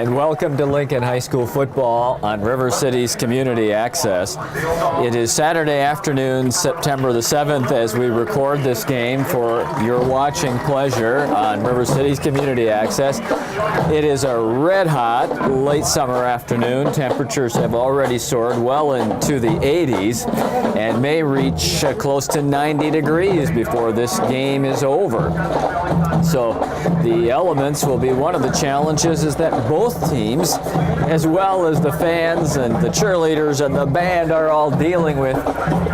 Welcome to Lincoln High School football on River City's Community Access. It is Saturday afternoon, September the 7th, as we record this game for your watching pleasure on River City's Community Access. It is a red-hot late summer afternoon. Temperatures have already soared well into the 80s and may reach close to 90 degrees before this game is over. So the elements will be one of the challenges is that both teams, as well as the fans and the cheerleaders and the band, are all dealing with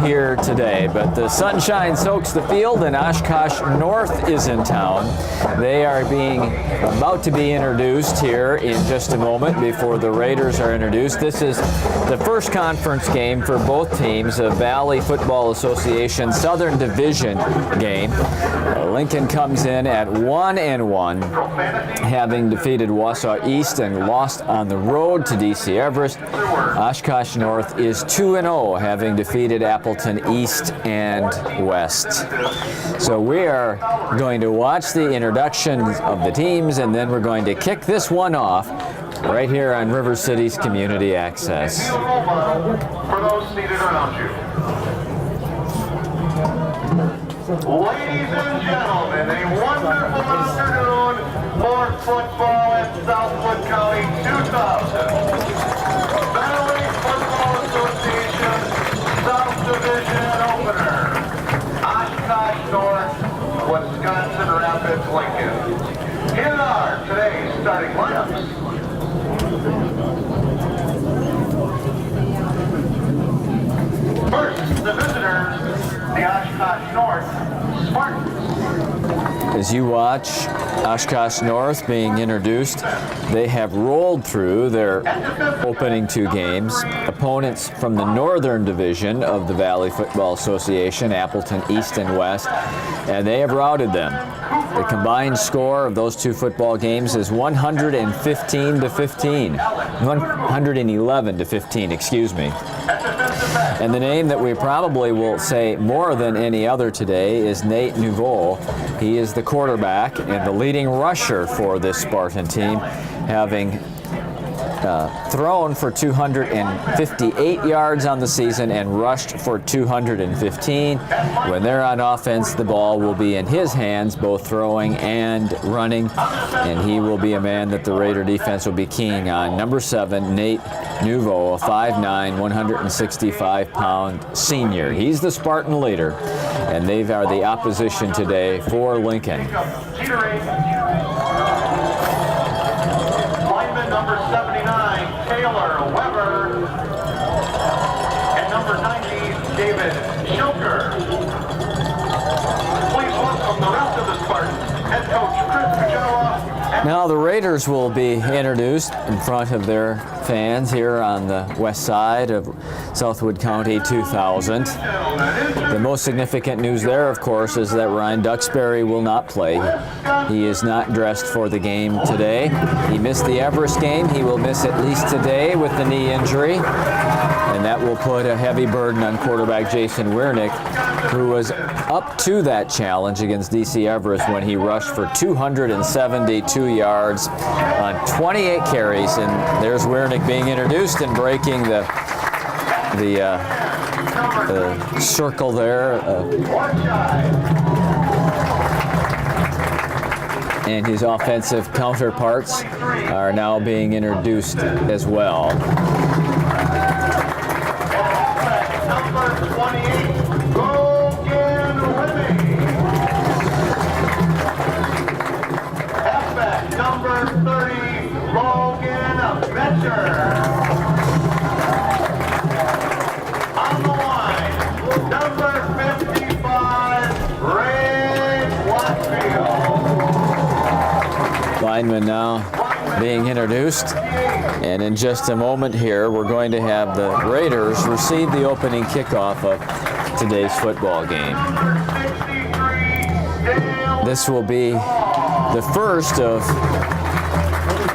here today. But the sunshine soaks the field and Oshkosh North is in town. They are about to be introduced here in just a moment before the Raiders are introduced. This is the first conference game for both teams, a Valley Football Association Southern Division game. Lincoln comes in at 1-1, having defeated Wausau East and lost on the road to DC Everest. Oshkosh North is 2-0, having defeated Appleton East and West. So we are going to watch the introductions of the teams, and then we're going to kick this one off right here on River City's Community Access. For those seated around you. Ladies and gentlemen, a wonderful afternoon for football at Southwood County 2000. Valley Football Association South Division opener. Oshkosh North, Wisconsin Rapids, Lincoln. Here are today's starting lineups. First, the visitors, the Oshkosh North Spartans. As you watch Oshkosh North being introduced, they have rolled through their opening two games. Opponents from the Northern Division of the Valley Football Association, Appleton East and West, and they have routed them. The combined score of those two football games is 115 to 15. 111 to 15, excuse me. And the name that we probably will say more than any other today is Nate Nouveau. He is the quarterback and the leading rusher for this Spartan team, having thrown for 258 yards on the season and rushed for 215. When they're on offense, the ball will be in his hands, both throwing and running, and he will be a man that the Raider defense will be keying on. Number 7, Nate Nouveau, a 5'9", 165-pound senior. He's the Spartan leader, and they are the opposition today for Lincoln. Number 79, Taylor Weber, and number 90, David Schilker. Please welcome the rest of the Spartans, head coach Chris Kuchenoff. Now the Raiders will be introduced in front of their fans here on the west side of Southwood County 2000. The most significant news there, of course, is that Ryan Duxbury will not play. He is not dressed for the game today. He missed the Everest game. He will miss at least today with the knee injury, and that will put a heavy burden on quarterback Jason Wiernick who was up to that challenge against DC Everest when he rushed for 272 yards on 28 carries. And there's Wiernick being introduced and breaking the circle there. And his offensive counterparts are now being introduced as well. Number 28, Logan Winning. Halfback, number 30, Logan Metcher. On the line, number 55, Ray Blackfield. Lineman now being introduced, and in just a moment here we're going to have the Raiders receive the opening kickoff of today's football game. This will be the first of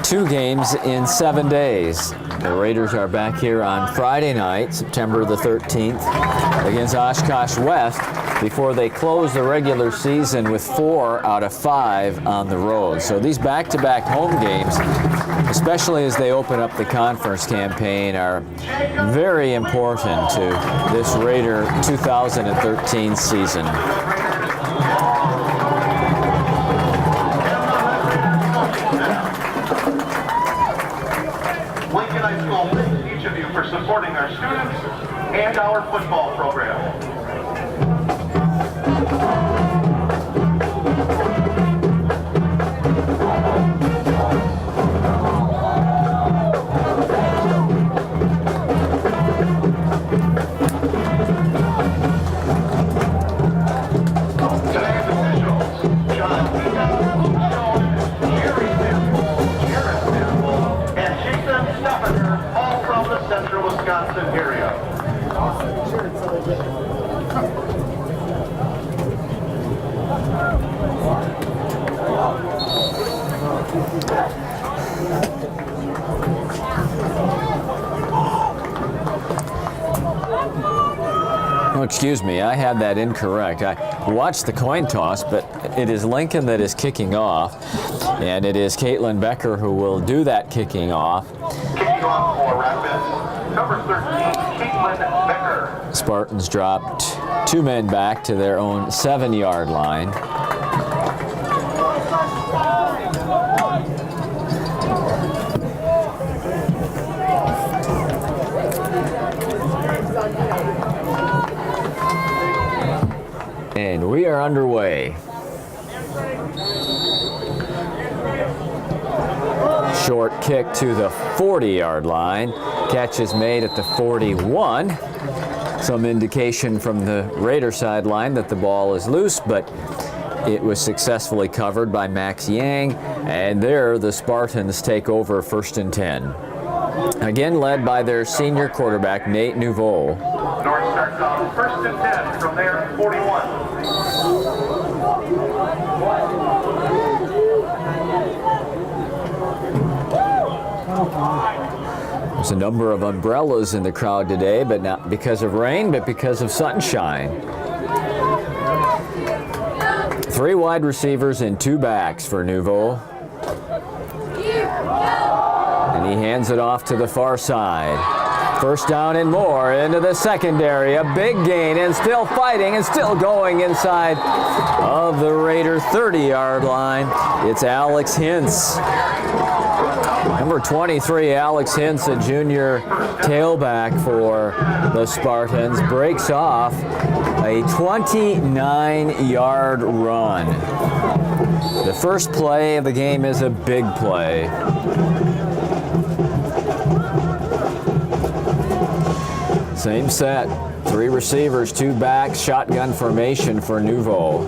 2 games in 7 days. The Raiders are back here on Friday night, September the 13th, against Oshkosh West before they close the regular season with 4 out of 5 on the road. So these back-to-back home games, especially as they open up the conference campaign, are very important to this Raider 2013 season. Lincoln High School thanks each of you for supporting our students and our football program. Central Wisconsin area. Oh, excuse me, I had that incorrect. I watched the coin toss, but it is Lincoln that is kicking off, and it is Caitlin Becker who will do that kicking off. Kicking off for Rapids, number 13, Caitlin Becker. Spartans dropped 2 men back to their own 7-yard line. And we are underway. Short kick to the 40-yard line. Catch is made at the 41. Some indication from the Raider sideline that the ball is loose, but it was successfully covered by Max Yang. And there the Spartans take over 1st and 10. Again led by their senior quarterback, Nate Nouveau. North starts off 1st and 10 from their 41. There's a number of umbrellas in the crowd today, but not because of rain, but because of sunshine. 3 wide receivers and 2 backs for Nouveau. And he hands it off to the far side. 1st down and more into the secondary. A big gain and still fighting and still going inside of the Raider 30-yard line. It's Alex Hintz. Number 23, Alex Hintz, a junior tailback for the Spartans, breaks off a 29-yard run. The first play of the game is a big play. Same set, 3 receivers, 2 backs, shotgun formation for Nouveau.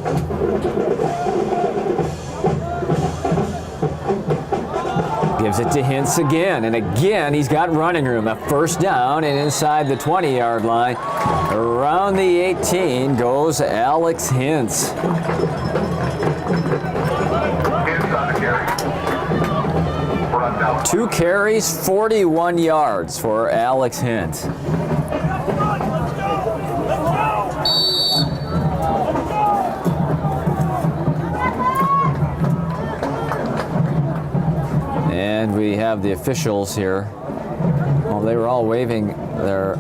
Gives it to Hintz again, and again he's got running room. A 1st down and inside the 20-yard line. Around the 18 goes Alex Hintz. Hands on the carry. 2 carries, 41 yards for Alex Hintz. we have the officials here. Well, they were all waving their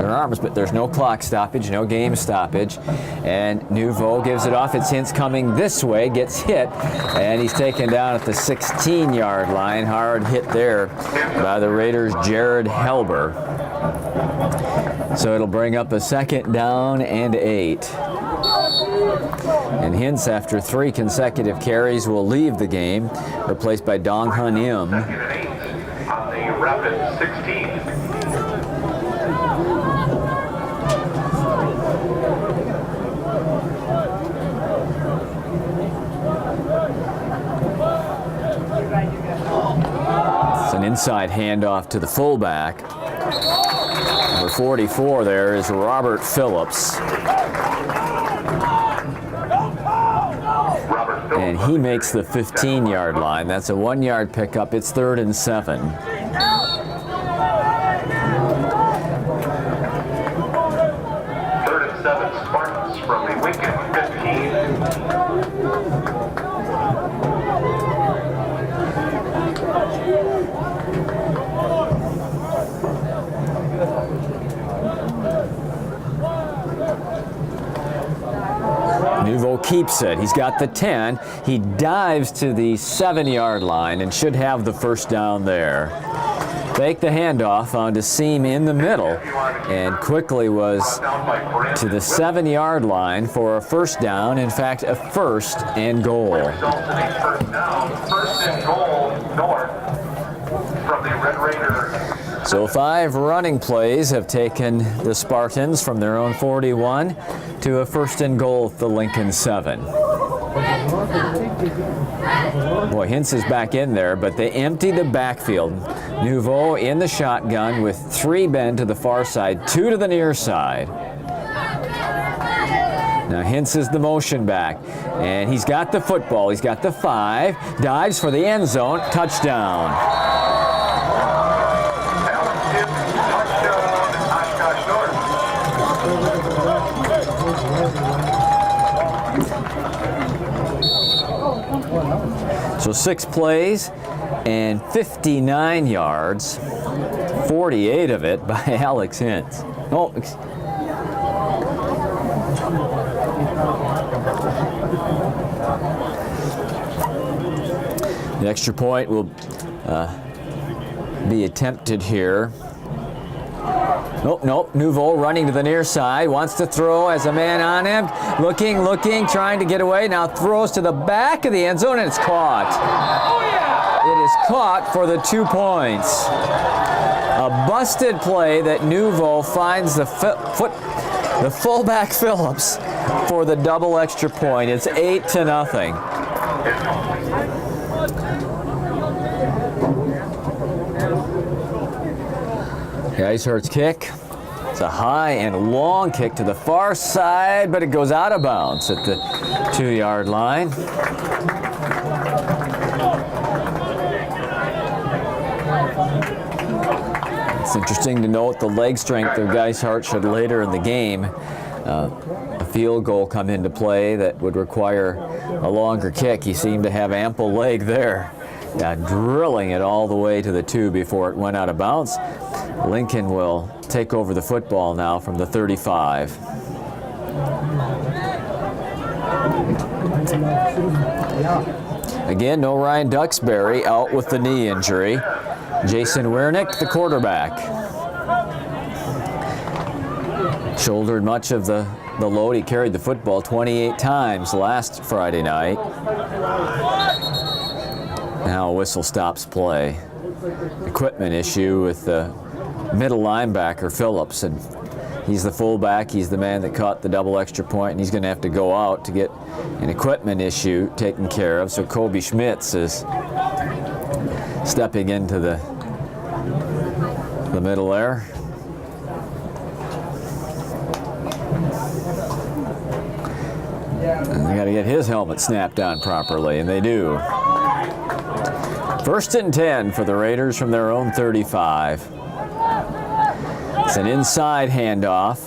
arms, but there's no clock stoppage, no game stoppage. And Nouveau gives it off. It's Hintz coming this way, gets hit, and he's taken down at the 16-yard line. Hard hit there by the Raiders' Jared Helber. So it'll bring up a 2nd down and 8. And Hintz, after 3 consecutive carries, will leave the game, replaced by Dong Hun Im. 2nd and 8 on the Rapid 16. It's an inside handoff to the fullback. Number 44 there is Robert Phillips. And he makes the 15-yard line. That's a 1-yard pickup. It's 3rd and 7. 3rd and 7 Spartans from the Lincoln 15. Nouveau keeps it. He's got the 10. He dives to the 7-yard line and should have the 1st down there. Fake the handoff onto Seam in the middle and quickly was to the 7-yard line for a 1st down. In fact, a 1st and goal. Results in a 1st down, 1st and goal north from the Red Raiders. So 5 running plays have taken the Spartans from their own 41 to a 1st and goal at the Lincoln 7. Boy, Hintz is back in there, but they empty the backfield. Nouveau in the shotgun with 3 men to the far side, 2 to the near side. Now Hintz is the motion back, and he's got the football. He's got the 5, dives for the end zone, touchdown. So 6 plays and 59 yards, 48 of it by Alex Hintz. Oh, the extra point will be attempted here. Nope. Nouveau running to the near side, wants to throw as a man on him. Looking, trying to get away. Now throws to the back of the end zone, and it's caught. It is caught for the 2 points. A busted play that Nouveau finds the fullback Phillips for the double extra point. It's 8-0. Geishart's kick. It's a high and long kick to the far side, but it goes out of bounds at the 2-yard line. It's interesting to note the leg strength of Geishart should later in the game a field goal come into play that would require a longer kick. He seemed to have ample leg there, drilling it all the way to the 2 before it went out of bounds. Lincoln will take over the football now from the 35. Again, no Ryan Duxbury, out with the knee injury. Jason Wernick, the quarterback. Shouldered much of the load. He carried the football 28 times last Friday night. Now a whistle stops play. Equipment issue with the middle linebacker, Phillips, and he's the fullback. He's the man that caught the double extra point, and he's going to have to go out to get an equipment issue taken care of. So Kobe Schmitz is stepping into the middle there. And they got to get his helmet snapped on properly, and they do. 1st and 10 for the Raiders from their own 35. It's an inside handoff.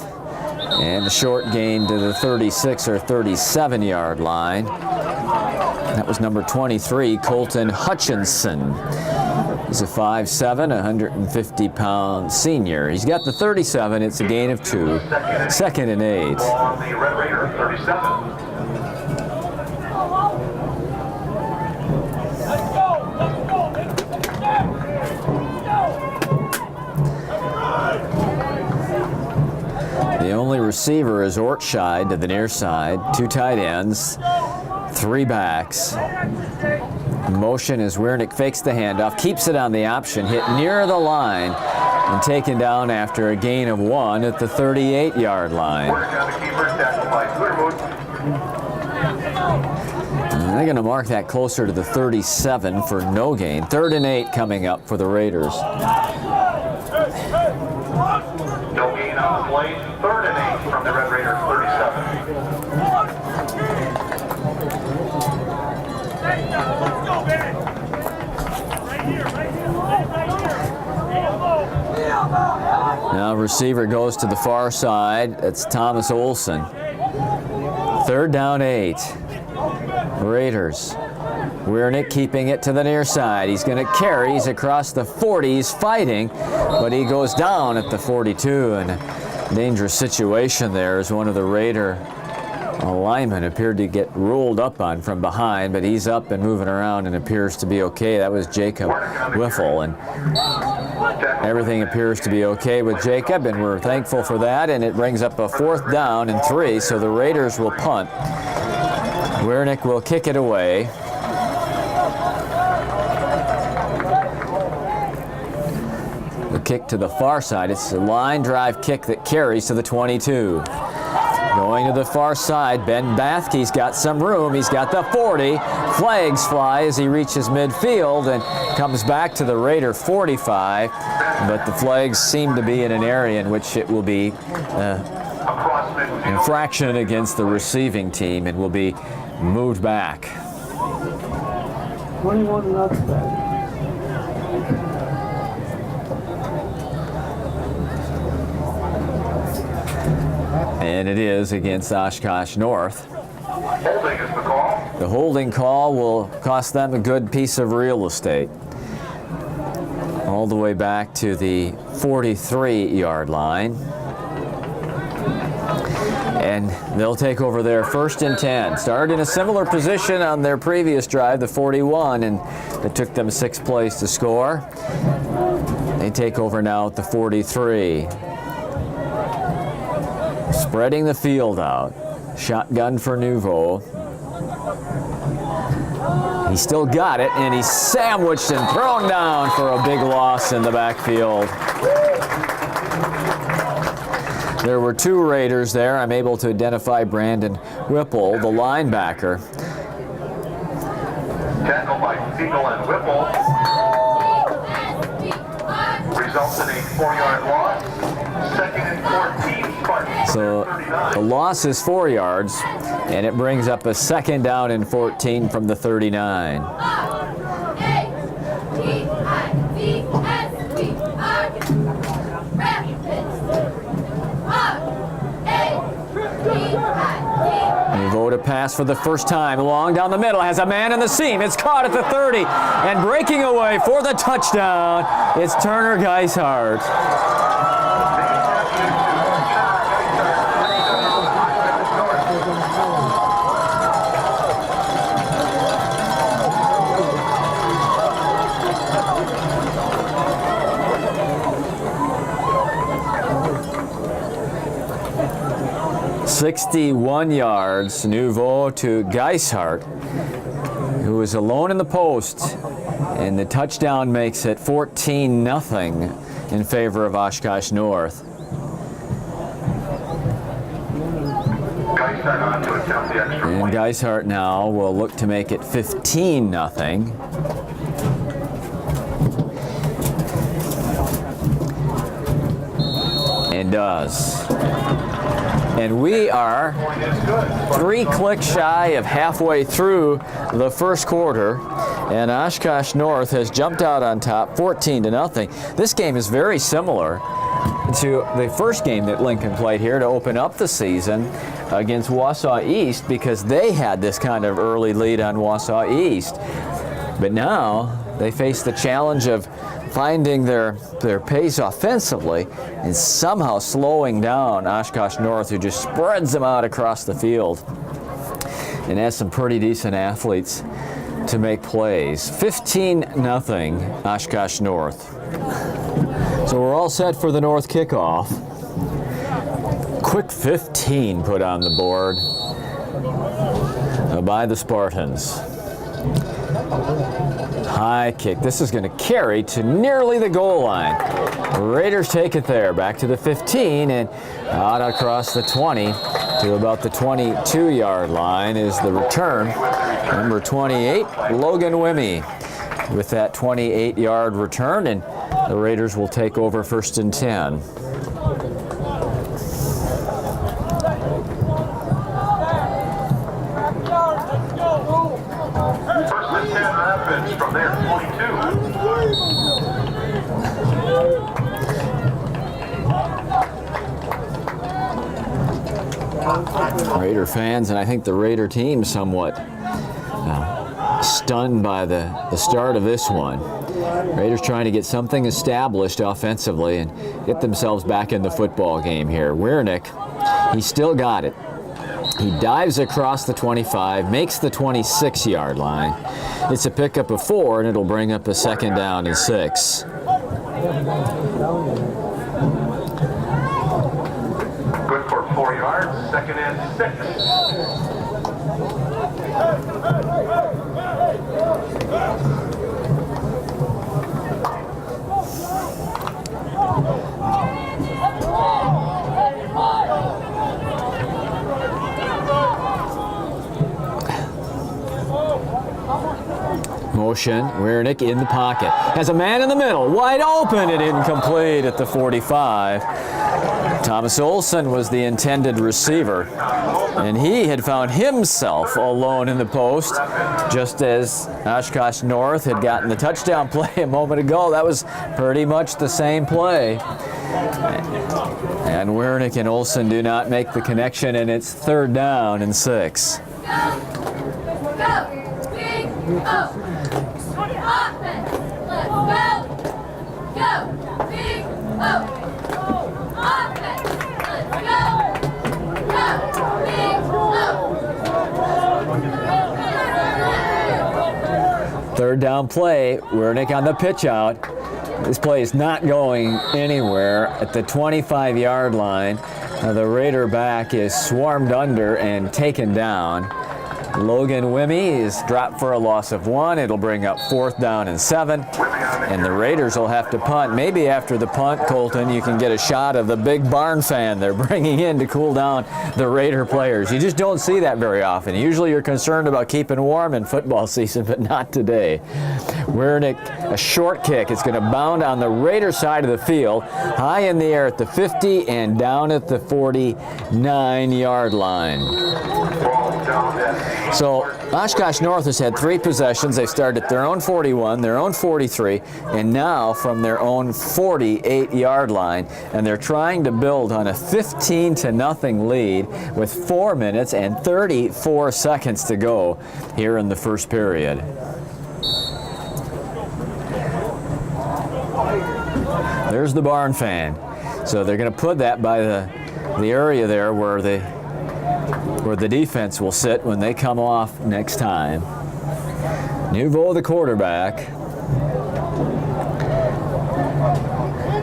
And a short gain to the 36 or 37-yard line. That was number 23, Colton Hutchinson. He's a 5'7", 150-pound senior. He's got the 37. It's a gain of 2. Second and 8. Ball on the Red Raider, 37. The only receiver is Ortscheid to the near side. 2 tight ends, 3 backs. Motion as Wiernick fakes the handoff, keeps it on the option, hit near the line, and taken down after a gain of 1 at the 38-yard line. And they're going to mark that closer to the 37 for no gain. 3rd and 8 coming up for the Raiders. No gain on the play. 3rd and 8 from the Red Raiders, 37. Now receiver goes to the far side. That's Thomas Olson. 3rd down 8. Raiders. Wiernick keeping it to the near side. He's going to carry. He's across the 40. He's fighting, but he goes down at the 42. And a dangerous situation there as one of the Raider linemen appeared to get rolled up on from behind, but he's up and moving around and appears to be okay. That was Jacob Wiffle, and everything appears to be okay with Jacob, and we're thankful for that. And it brings up a 4th down and 3, so the Raiders will punt. Wiernick will kick it away. The kick to the far side. It's a line drive kick that carries to the 22. Going to the far side, Ben Bathke's got some room. He's got the 40. Flags fly as he reaches midfield and comes back to the Raider 45. But the flags seem to be in an area in which it will be infraction against the receiving team and will be moved back. 21 nuts back. And it is against Oshkosh North. Holding is the call. The holding call will cost them a good piece of real estate. All the way back to the 43-yard line. And they'll take over their 1st and 10. Started in a similar position on their previous drive, the 41, and it took them 6 plays to score. They take over now at the 43. Spreading the field out. Shotgun for Nouveau. He still got it, and he's sandwiched and thrown down for a big loss in the backfield. There were 2 Raiders there. I'm able to identify Brandon Whipple, the linebacker. Tackle by Siegel and Whipple. Results in a 4-yard loss. 2nd and 14. So the loss is 4 yards, and it brings up a 2nd down and 14 from the 39. Nouveau to pass for the first time. Long down the middle, has a man in the seam. It's caught at the 30, and breaking away for the touchdown, it's Turner Geishart. 61 yards, Nouveau to Geishart, who is alone in the post, and the touchdown makes it 14-0 in favor of Oshkosh North. And Geishart now will look to make it 15-0. And does. And we are 3 clicks shy of halfway through the first quarter, and Oshkosh North has jumped out on top 14-0. This game is very similar to the first game that Lincoln played here to open up the season against Wausau East, because they had this kind of early lead on Wausau East. But now they face the challenge of finding their pace offensively and somehow slowing down Oshkosh North, who just spreads them out across the field and has some pretty decent athletes to make plays. 15-0 Oshkosh North. So we're all set for the North kickoff. Quick 15 put on the board by the Spartans. High kick. This is going to carry to nearly the goal line. Raiders take it there, back to the 15 and out across the 20 to about the 22-yard line is the return. Number 28, Logan Wimmy, with that 28-yard return, and the Raiders will take over 1st and 10. From there, 22. Raider fans, and I think the Raider team, somewhat stunned by the start of this one. Raiders trying to get something established offensively and get themselves back in the football game here. Wiernick, he still got it. He dives across the 25, makes the 26-yard line. It's a pickup of 4, and it'll bring up a 2nd down and 6. Good for 4 yards, 2nd and 6. Motion, Wiernick in the pocket. Has a man in the middle, wide open and incomplete at the 45. Thomas Olson was the intended receiver, and he had found himself alone in the post, just as Oshkosh North had gotten the touchdown play a moment ago. That was pretty much the same play. And Wiernick and Olson do not make the connection, and it's 3rd down and 6. Third down play, Wiernick on the pitch out. This play is not going anywhere at the 25-yard line. The Raider back is swarmed under and taken down. Logan Wimmy is dropped for a loss of 1. It'll bring up 4th down and 7. And the Raiders will have to punt. Maybe after the punt, Colton, you can get a shot of the big barn fan they're bringing in to cool down the Raider players. You just don't see that very often. Usually you're concerned about keeping warm in football season, but not today. Wiernick, a short kick. It's going to bound on the Raider side of the field, high in the air at the 50 and down at the 49-yard line. So Oshkosh North has had 3 possessions. They started at their own 41, their own 43, and now from their own 48-yard line. And they're trying to build on a 15-0 lead with 4 minutes and 34 seconds to go here in the first period. There's the barn fan. So they're going to put that by the area there where the defense will sit when they come off next time. Nouveau, the quarterback,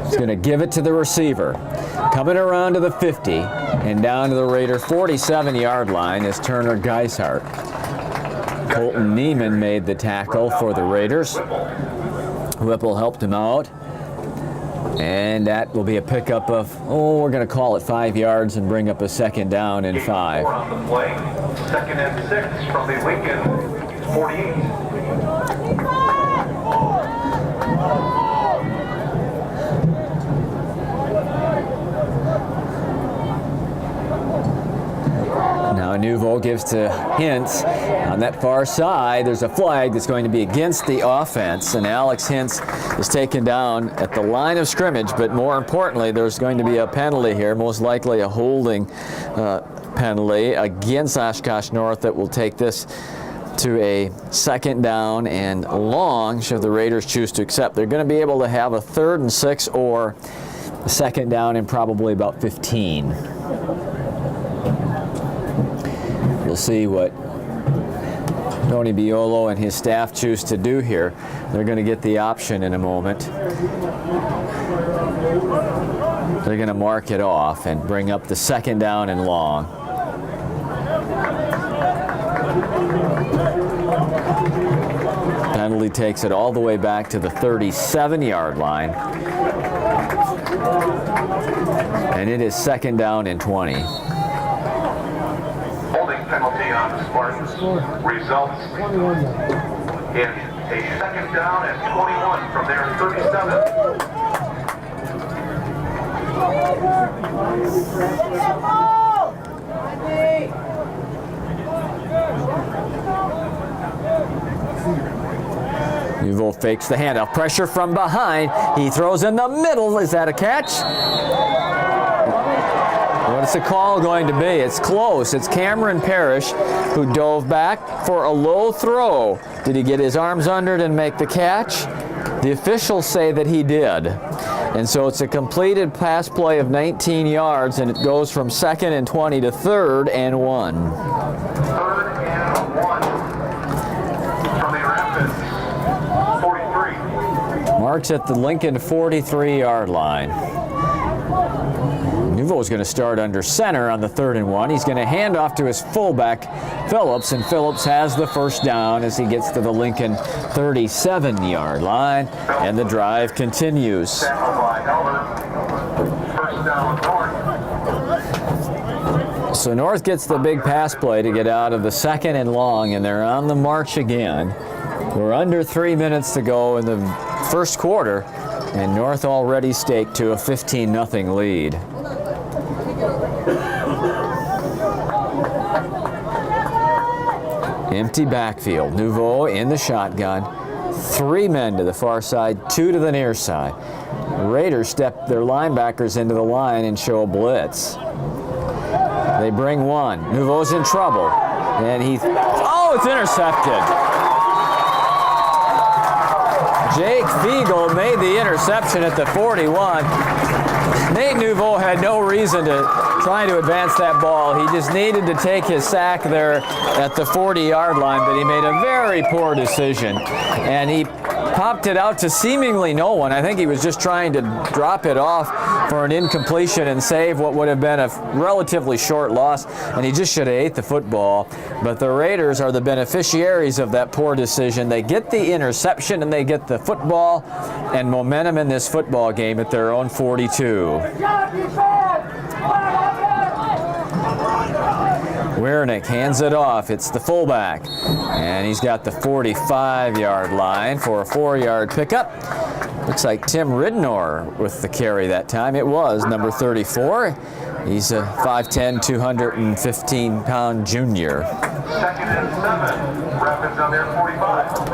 is going to give it to the receiver. Coming around to the 50 and down to the Raider 47-yard line is Turner Geishart. Colton Neiman made the tackle for the Raiders. Whipple helped him out. And that will be a pickup of, we're going to call it 5 yards and bring up a 2nd down and 5. On the play, 2nd and 6 from the Lincoln 48. Nouveau gives to Hintz. On that far side, there's a flag that's going to be against the offense, and Alex Hintz is taken down at the line of scrimmage, but more importantly, there's going to be a penalty here, most likely a holding penalty against Oshkosh North that will take this to a 2nd down and long should the Raiders choose to accept. They're going to be able to have a 3rd and 6 or a 2nd down and probably about 15. We'll see what Tony Biolo and his staff choose to do here. They're going to get the option in a moment. They're going to mark it off and bring up the 2nd down and long. Penalty takes it all the way back to the 37-yard line. And it is 2nd down and 20. Holding penalty on the Spartans results in a 2nd down and 21 from their 37. Nouveau fakes the handoff. Pressure from behind. He throws in the middle. Is that a catch? What's the call going to be? It's close. It's Cameron Parrish who dove back for a low throw. Did he get his arms under it and make the catch? The officials say that he did. And so it's a completed pass play of 19 yards, and it goes from 2nd and 20 to 3rd and 1. 3rd and 1 from the Rapids 43. Marks at the Lincoln 43-yard line. Nouveau is going to start under center on the 3rd and 1. He's going to hand off to his fullback, Phillips, and Phillips has the 1st down as he gets to the Lincoln 37-yard line, and the drive continues. So North gets the big pass play to get out of the 2nd and long, and they're on the march again. We're under 3 minutes to go in the 1st quarter, and North already staked to a 15-0 lead. Empty backfield. Nouveau in the shotgun. 3 men to the far side, 2 to the near side. Raiders step their linebackers into the line and show a blitz. They bring one. Nouveau's in trouble. And it's intercepted. Jake Fiegel made the interception at the 41. Nate Nouveau had no reason to try to advance that ball. He just needed to take his sack there at the 40-yard line, but he made a very poor decision. And he popped it out to seemingly no one. I think he was just trying to drop it off for an incompletion and save what would have been a relatively short loss, and he just should have ate the football. But the Raiders are the beneficiaries of that poor decision. They get the interception and they get the football and momentum in this football game at their own 42. Wernick hands it off. It's the fullback, and he's got the 45-yard line for a 4-yard pickup. Looks like Tim Ridnor with the carry that time. It was number 34. He's a 5'10", 215-pound junior. 2nd and 7. Rapids on their 45.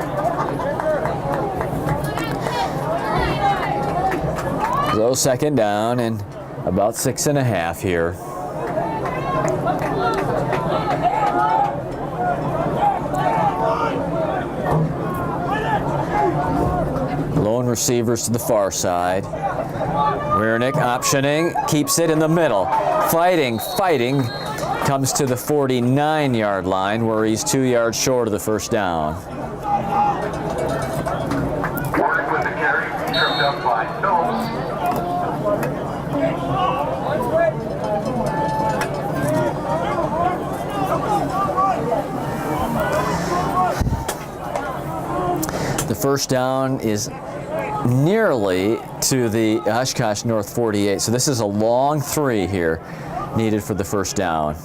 Low 2nd down and about 6.5 here. Lone receivers to the far side. Wernick optioning, keeps it in the middle. Fighting, comes to the 49-yard line where he's 2 yards short of the 1st down. Wernick with the carry, tripped up by Phillips. The 1st down is nearly to the Oshkosh North 48. So this is a long 3 here needed for the 1st down.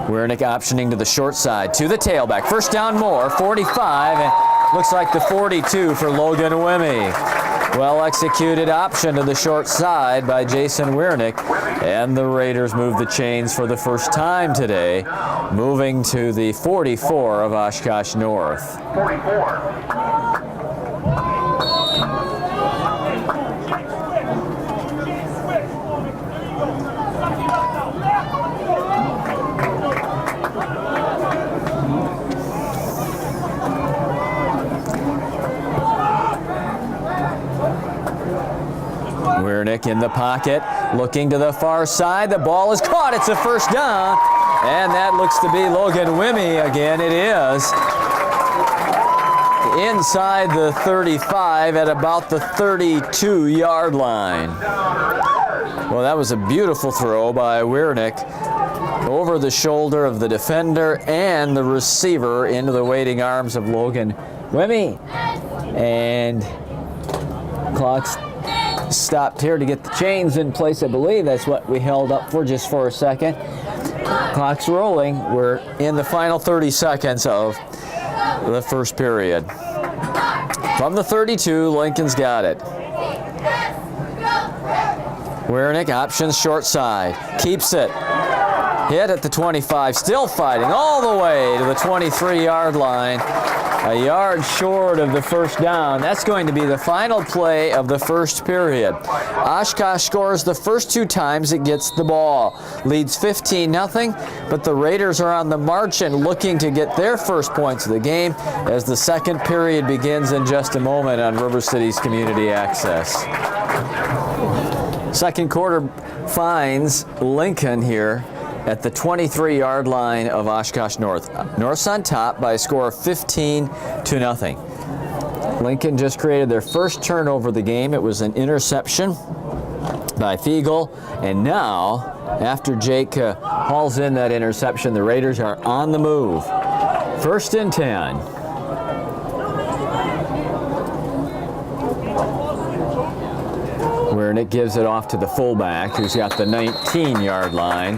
Wernick optioning to the short side, to the tailback. 1st down more, 45, and looks like the 42 for Logan Wemme. Well executed option to the short side by Jason Wiernick, and the Raiders move the chains for the first time today, moving to the 44 of Oshkosh North. 44. Wiernick in the pocket, looking to the far side. The ball is caught. It's a first down, and that looks to be Logan Wimmy again. It is. Inside the 35 at about the 32-yard line. Well, that was a beautiful throw by Wiernick over the shoulder of the defender and the receiver into the waiting arms of Logan Wimmy. And clock's stopped here to get the chains in place. I believe that's what we held up for just for a second. Clock's rolling. We're in the final 30 seconds of the first period. From the 32, Lincoln's got it. Wiernick options short side. Keeps it. Hit at the 25. Still fighting all the way to the 23-yard line. A yard short of the first down. That's going to be the final play of the first period. Oshkosh scores the first two times it gets the ball. Leads 15-0, but the Raiders are on the march and looking to get their first points of the game as the second period begins in just a moment on River City's Community Access. Second quarter finds Lincoln here at the 23-yard line of Oshkosh North. North's on top by a score of 15-0. Lincoln just created their first turnover of the game. It was an interception by Fiegel, and now, after Jake hauls in that interception, the Raiders are on the move. 1st and 10. Wiernick gives it off to the fullback, who's got the 19-yard line.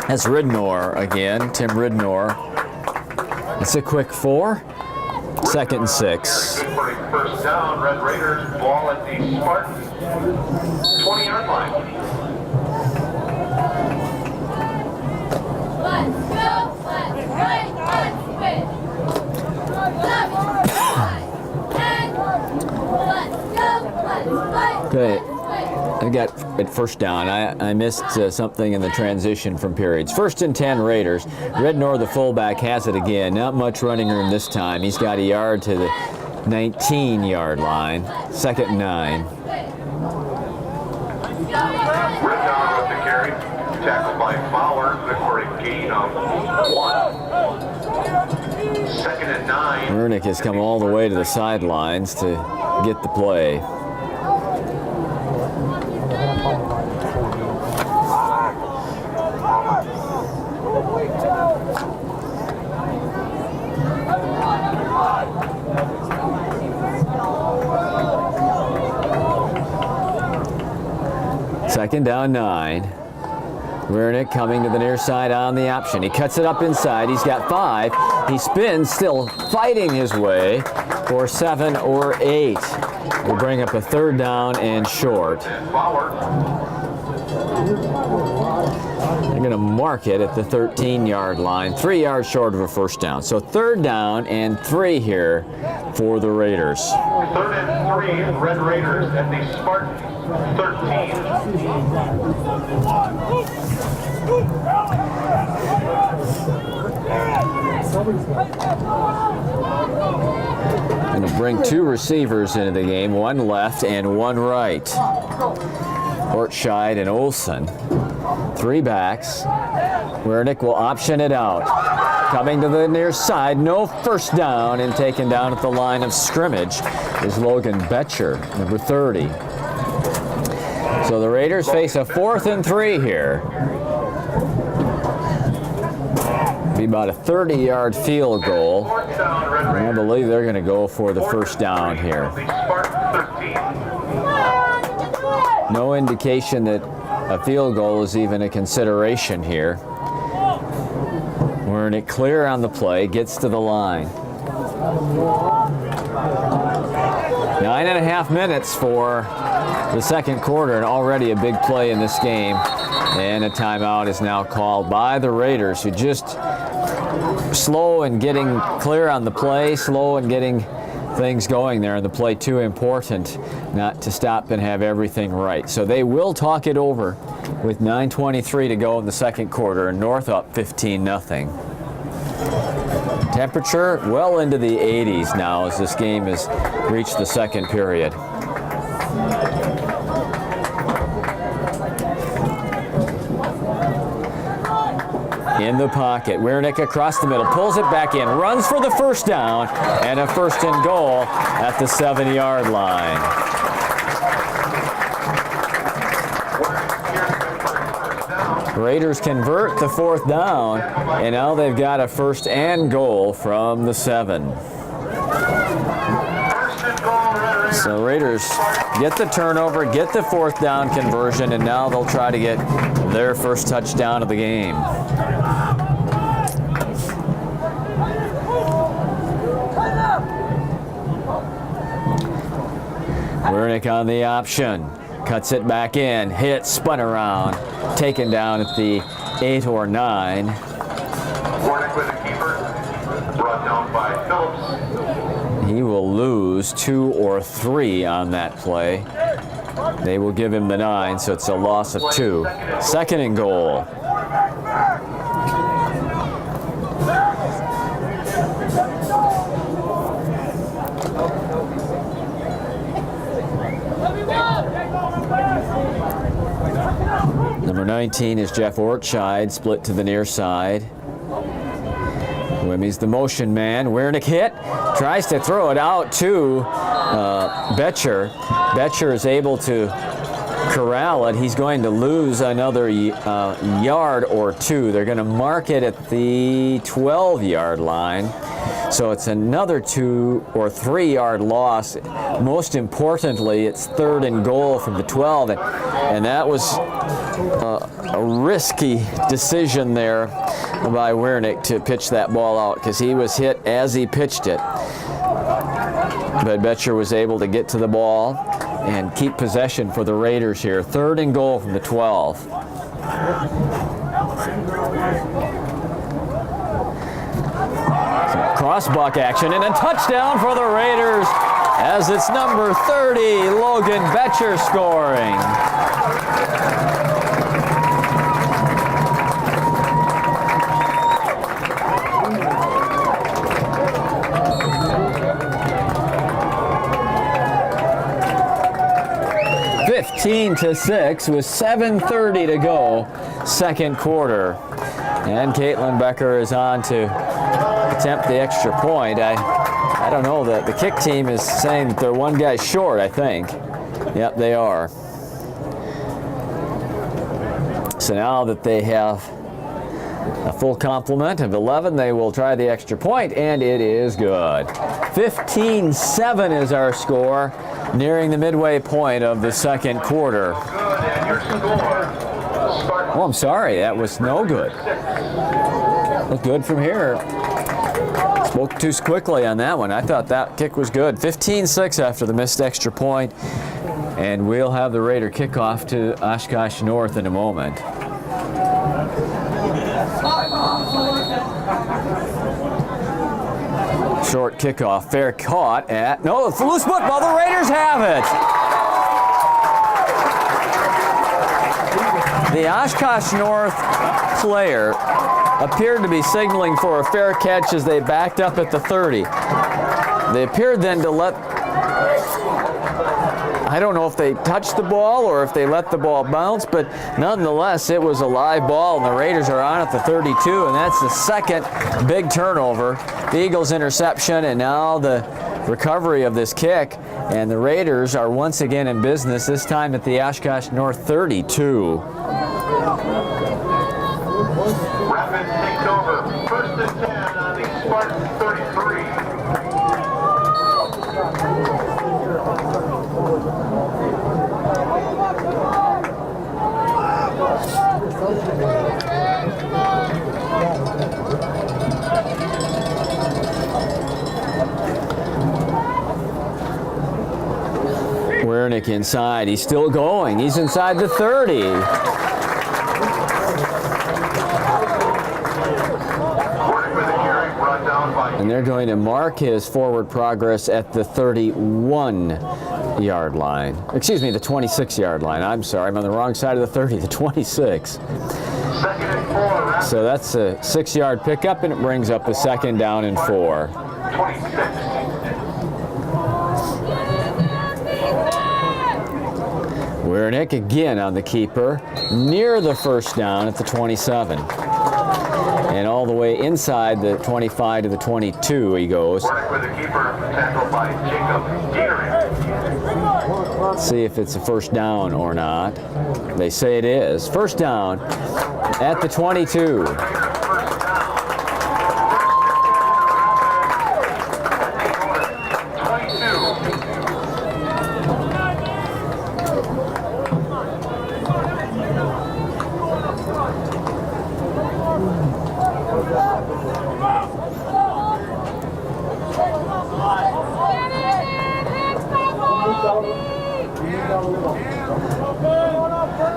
That's Ridnor again, Tim Ridnor. It's a quick 4. 2nd and 6. First down, Red Raiders, ball at the Spartan 20-yard line. Okay, I got it first down. I missed something in the transition from periods. 1st and 10 Raiders. Ridnor, the fullback, has it again. Not much running room this time. He's got a yard to the 19-yard line. 2nd and 9. Ridnor with the carry. Tackled by Fowler. Good for a gain of 1. 2nd and 9. Wiernick has come all the way to the sidelines to get the play. Second down 9. Wiernick coming to the near side on the option. He cuts it up inside. He's got 5. He spins, still fighting his way for 7 or 8. We'll bring up a 3rd down and short. They're going to mark it at the 13-yard line, 3 yards short of a first down. So 3rd down and 3 here for the Raiders. 3rd and 3, Red Raiders at the Spartan 13. Going to bring 2 receivers into the game, 1 left and 1 right. Hortscheid and Olsen. 3 backs. Wiernick will option it out. Coming to the near side, no first down, and taken down at the line of scrimmage is Logan Betcher, number 30. So the Raiders face a 4th and 3 here. Be about a 30-yard field goal. And I believe they're going to go for the first down here. No indication that a field goal is even a consideration here. Wiernick clear on the play, gets to the line. 9.5 minutes for the second quarter, and already a big play in this game. And a timeout is now called by the Raiders, who just slow in getting clear on the play, slow in getting things going there, and the play too important not to stop and have everything right. So they will talk it over with 9:23 to go in the second quarter, and North up 15-0. Temperature well into the 80s now as this game has reached the second period. In the pocket, Wiernick across the middle, pulls it back in, runs for the first down, and a first and goal at the 7-yard line. Raiders convert the fourth down, and now they've got a first and goal from the 7. So Raiders get the turnover, get the fourth down conversion, and now they'll try to get their first touchdown of the game. Wiernick on the option, cuts it back in, hit, spun around, taken down at the 8 or 9. Wiernick with the keeper, brought down by Phillips. He will lose 2 or 3 on that play. They will give him the 9, so it's a loss of 2. Second and goal. Number 19 is Jeff Ortscheid, split to the near side. Wimmy's the motion man. Wiernick hit, tries to throw it out to Betcher. Betcher is able to corral it. He's going to lose another yard or 2. They're going to mark it at the 12-yard line. So it's another 2 or 3 yard loss. Most importantly, it's third and goal from the 12. And that was a risky decision there by Wiernick to pitch that ball out, because he was hit as he pitched it. But Betcher was able to get to the ball and keep possession for the Raiders here. Third and goal from the 12. Crossbuck action and a touchdown for the Raiders as it's number 30, Logan Betcher, scoring. to 6 with 7:30 to go, second quarter. And Caitlin Becker is on to attempt the extra point. I don't know, the kick team is saying that they're one guy short, I think. Yep, they are. So now that they have a full complement of 11, they will try the extra point, and it is good. 15-7 is our score, nearing the midway point of the second quarter. Oh, I'm sorry, that was no good. Looked good from here. Spoke too quickly on that one. I thought that kick was good. 15-6 after the missed extra point, and we'll have the Raider kickoff to Oshkosh North in a moment. Short kickoff, fair caught at, no, it's a loose football, the Raiders have it! The Oshkosh North player appeared to be signaling for a fair catch as they backed up at the 30. They appeared then to let, I don't know if they touched the ball or if they let the ball bounce, but nonetheless, it was a live ball, and the Raiders are on at the 32, and that's the second big turnover. The Eagles' interception, and now the recovery of this kick, and the Raiders are once again in business, this time at the Oshkosh North 32. Rapids takes over, 1st and 10 on the Spartan 33. Wernick inside. He's still going. He's inside the 30. And they're going to mark his forward progress at the 31-yard line. Excuse me, the 26-yard line. I'm sorry, I'm on the wrong side of the 30, the 26. So that's a 6-yard pickup, and it brings up a 2nd down and 4. 26. Wernick again on the keeper, near the 1st down at the 27. And all the way inside the 25 to the 22 he goes. Wernick with the keeper, tackled by Jacob Dieterich. Let's see if it's a 1st down or not. They say it is. 1st down at the 22.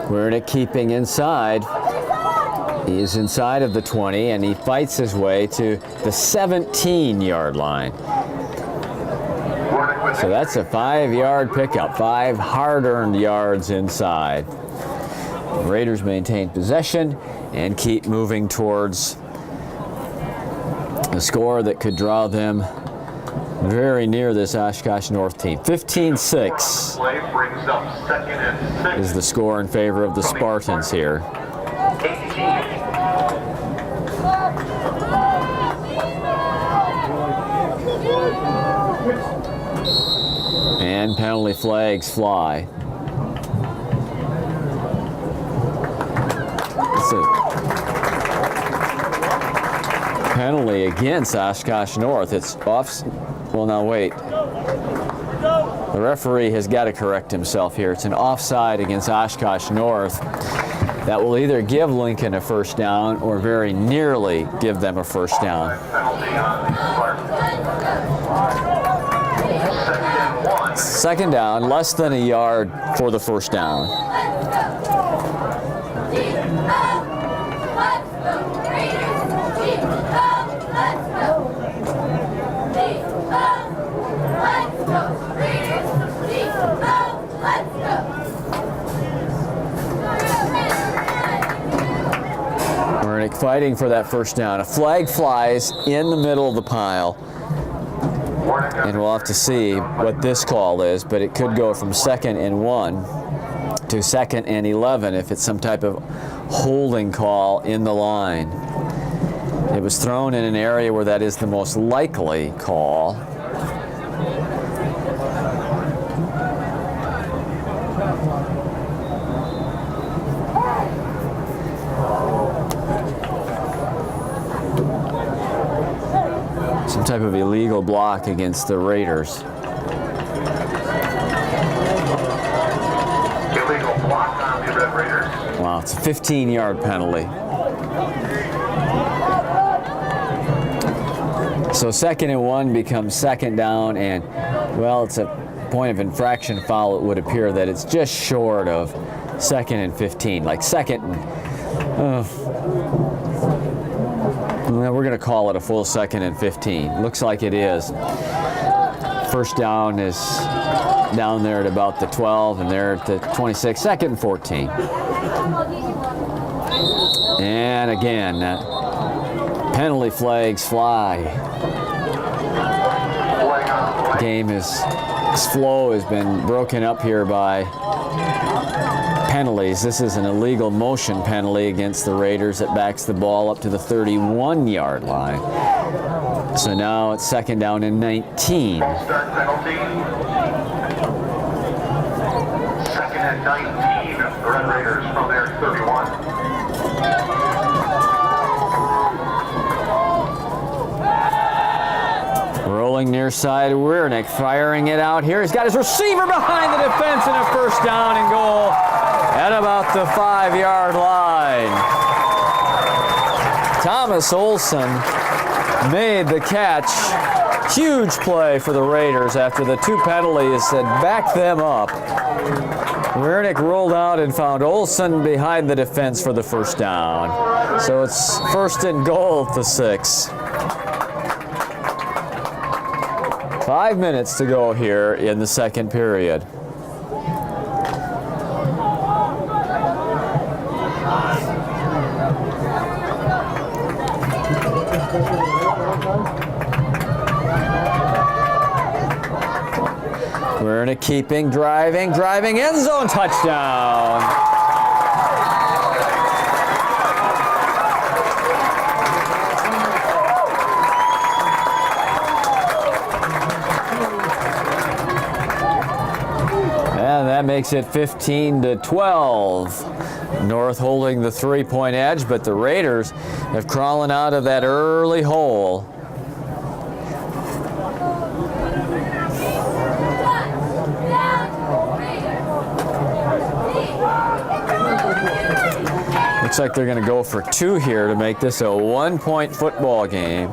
Wernick keeping inside. He is inside of the 20, and he fights his way to the 17-yard line. So that's a 5-yard pickup, 5 hard-earned yards inside. The Raiders maintain possession and keep moving towards a score that could draw them very near this Oshkosh North team. 15-6 is the score in favor of the Spartans here. And penalty flags fly. It's a penalty against Oshkosh North. It's off. Well, now wait. The referee has got to correct himself here. It's an offside against Oshkosh North. That will either give Lincoln a 1st down or very nearly give them a 1st down. 2nd down, less than a yard for the 1st down. Wernick fighting for that 1st down. A flag flies in the middle of the pile. And we'll have to see what this call is, but it could go from 2nd and 1 to 2nd and 11 if it's some type of holding call in the line. It was thrown in an area where that is the most likely call. Some type of illegal block against the Raiders. Illegal block on the Red Raiders. Wow, it's a 15-yard penalty. So 2nd and 1 becomes 2nd down, and, well, it's a point of infraction foul. It would appear that it's just short of 2nd and 15, like 2nd and, we're going to call it a full 2nd and 15. Looks like it is. 1st down is down there at about the 12, and they're at the 26. 2nd and 14. And again, penalty flags fly. Game is, this flow has been broken up here by penalties. This is an illegal motion penalty against the Raiders that backs the ball up to the 31-yard line. So now it's 2nd down and 19. Start penalty. 2nd and 19. The Red Raiders from their 31. Rolling near side, Wernick firing it out here. He's got his receiver behind the defense and a 1st down and goal at about the 5-yard line. Thomas Olson made the catch Huge play for the Raiders after the 2 penalties had backed them up. Wiernik rolled out and found Olson behind the defense for the first down. So it's 1st and goal at the 6. 5 minutes to go here in the second period. Wiernik keeping, driving, end zone touchdown. And that makes it 15-12. North holding the 3-point edge, but the Raiders have crawling out of that early hole. Looks like they're going to go for 2 here to make this a 1-point football game.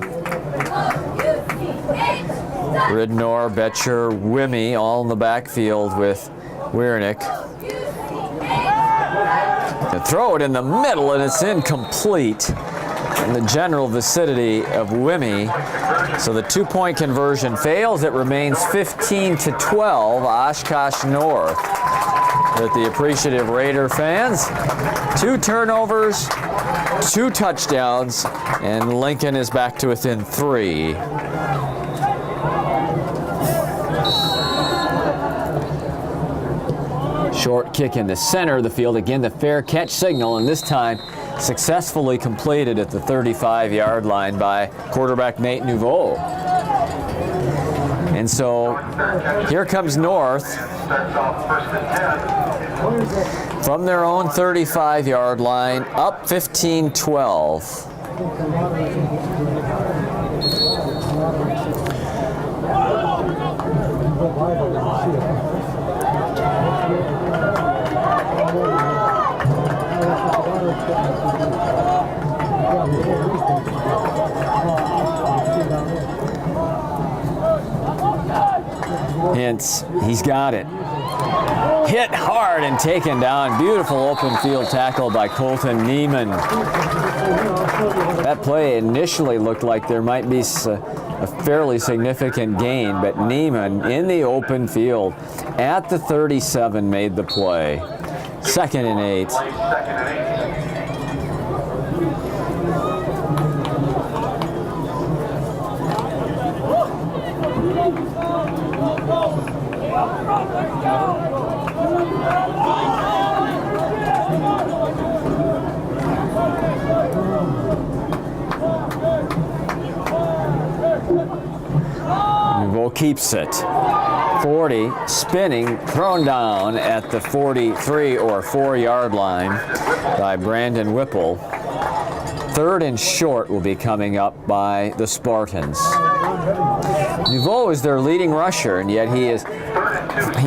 Ridnor, Betcher, Wimmy all in the backfield with Wiernik. They throw it in the middle and it's incomplete in the general vicinity of Wimmy. So the 2-point conversion fails. It remains 15-12, Oshkosh North. With the appreciative Raider fans, 2 turnovers, 2 touchdowns, and Lincoln is back to within 3. Short kick in the center of the field. Again, the fair catch signal, and this time successfully completed at the 35-yard line by quarterback Nate Nouveau. And so here comes North from their own 35-yard line, up 15-12. Hintz, he's got it. Hit hard and taken down. Beautiful open field tackle by Colton Neiman. That play initially looked like there might be a fairly significant gain, but Neiman in the open field at the 37 made the play. 2nd and 8. Nouveau keeps it. 40, spinning, thrown down at the 43 or 4-yard line by Brandon Whipple. 3rd and short will be coming up by the Spartans. Nouveau is their leading rusher, and yet he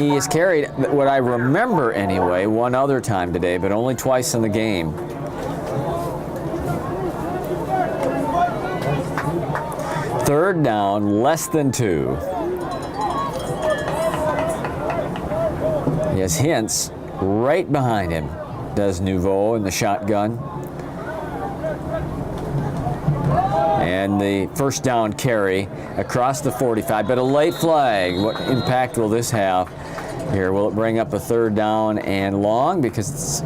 has carried, what I remember anyway, 1 other time today, but only twice in the game. Third down, less than 2. He has Hintz right behind him, does Nouveau in the shotgun. And the first down carry across the 45, but a late flag. What impact will this have here? Will it bring up a 3rd down and long because it's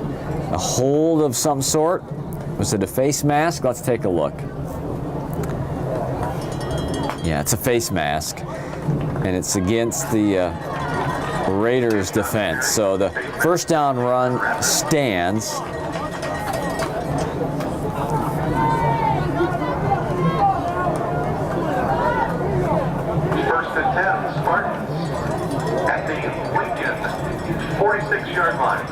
a hold of some sort? Was it a face mask? Let's take a look. Yeah, it's a face mask, and it's against the Raiders defense. So the first down run stands. First and 10, Spartans at the Lincoln 46-yard line.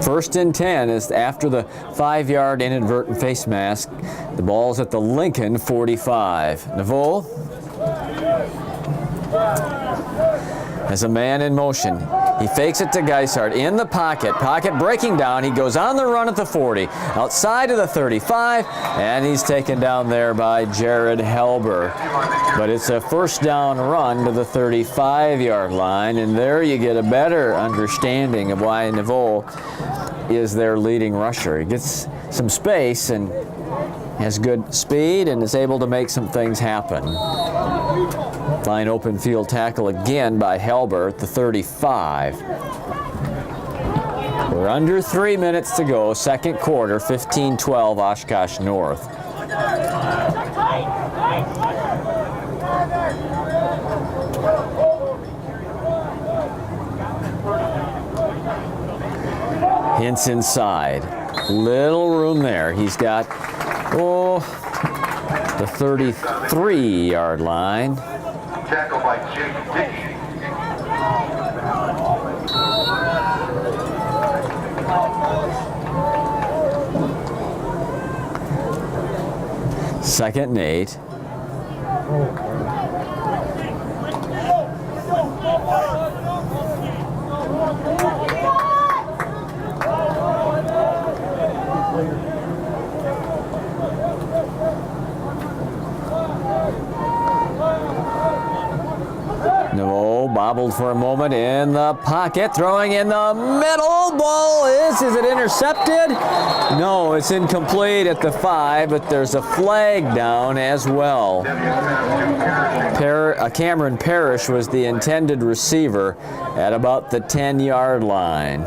First and 10 is after the 5-yard inadvertent face mask. The ball's at the Lincoln 45. Nouveau as a man in motion. He fakes it to Geisart in the pocket. Pocket breaking down. He goes on the run at the 40, outside of the 35, and he's taken down there by Jared Helber. But it's a first down run to the 35-yard line, and there you get a better understanding of why Naveau is their leading rusher. He gets some space and has good speed and is able to make some things happen. Fine open field tackle again by Helber at the 35. We're under 3 minutes to go, second quarter, 15-12 Oshkosh North. Hintz inside. Little room there. He's got, the 33-yard line. Tackle by Jake Dickey. Second and 8. Naveau bobbled for a moment in the pocket, throwing in the middle. Ball is it intercepted? No, it's incomplete at the 5, but there's a flag down as well. Cameron Parrish was the intended receiver at about the 10-yard line.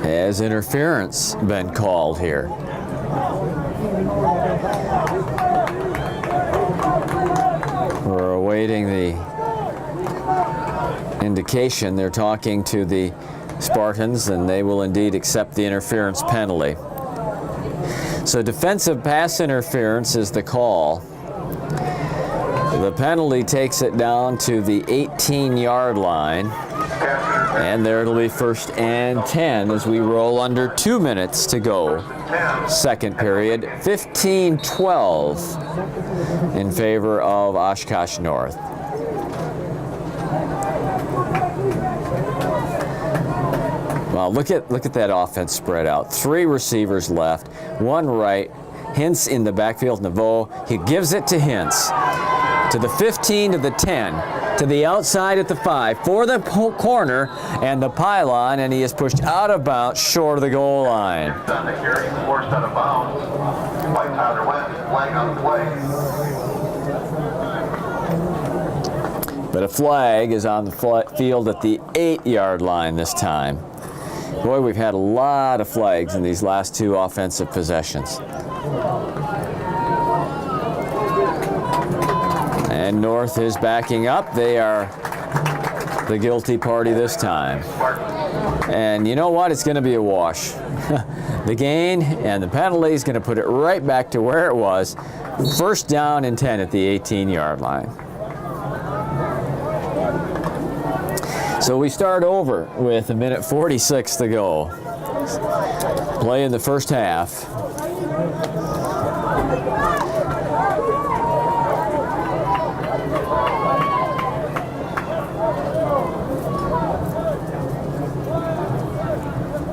Has interference been called here? We're awaiting the indication. They're talking to the Spartans, and they will indeed accept the interference penalty. So defensive pass interference is the call. The penalty takes it down to the 18-yard line. And there it'll be first and 10 as we roll under 2 minutes to go. Second period, 15-12 in favor of Oshkosh North. Well, look at that offense spread out. 3 receivers left, 1 right. Hintz in the backfield, Naveau. He gives it to Hintz. To the 15, to the 10. To the outside at the 5 for the corner and the pylon, and he is pushed out of bounds short of the goal line. On the carry, forced out of bounds by Tyler Wentz, flag on the play. But a flag is on the field at the 8-yard line this time. Boy, we've had a lot of flags in these last 2 offensive possessions. And North is backing up. They are the guilty party this time. And you know what? It's going to be a wash. The gain and the penalty is going to put it right back to where it was. First down and 10 at the 18-yard line. So we start over with 1:46 to go. Play in the first half.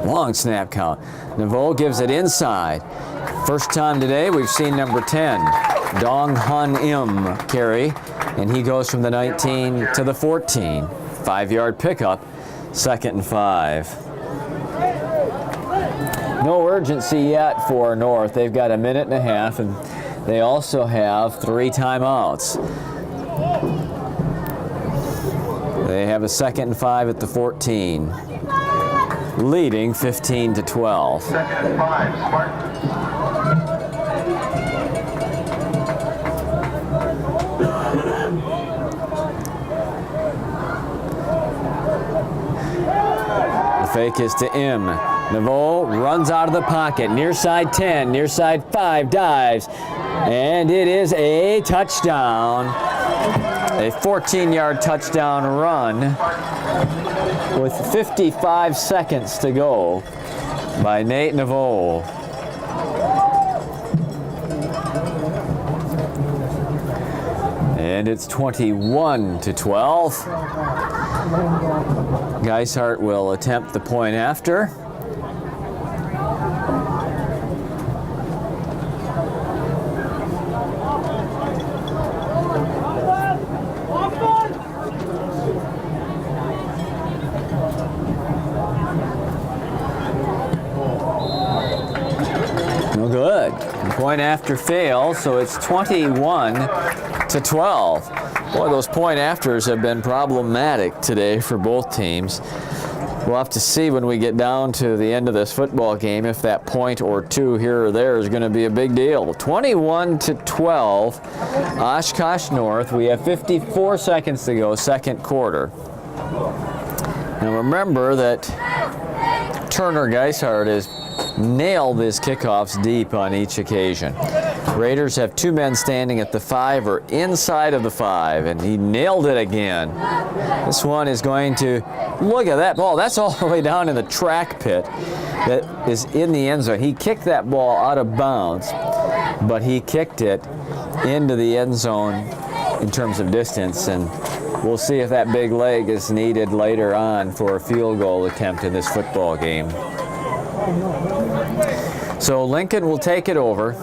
Long snap count. Naveau gives it inside. First time today we've seen number 10, Dong Han Im, carry, and he goes from the 19 to the 14. 5-yard pickup, second and 5. No urgency yet for North. They've got a minute and a half, and they also have 3 timeouts. They have a second and 5 at the 14. Leading 15-12. Second and 5, Spartans. The fake is to M. Naveau runs out of the pocket. Near side 10, near side 5, dives. And it is a touchdown. A 14-yard touchdown run with 55 seconds to go by Nate Naveau. and it's 21-12. Geishart will attempt the point after. No good. Point after fails, so it's 21-12. Boy, those point afters have been problematic today for both teams. We'll have to see when we get down to the end of this football game if that point or two here or there is going to be a big deal. 21-12, Oshkosh North. We have 54 seconds to go, second quarter. Now remember that Turner Geishart has nailed his kickoffs deep on each occasion. Raiders have two men standing at the 5 or inside of the 5, and he nailed it again. This one is going to, look at that ball. That's all the way down in the track pit that is in the end zone. He kicked that ball out of bounds, but he kicked it into the end zone in terms of distance, and we'll see if that big leg is needed later on for a field goal attempt in this football game. So Lincoln will take it over.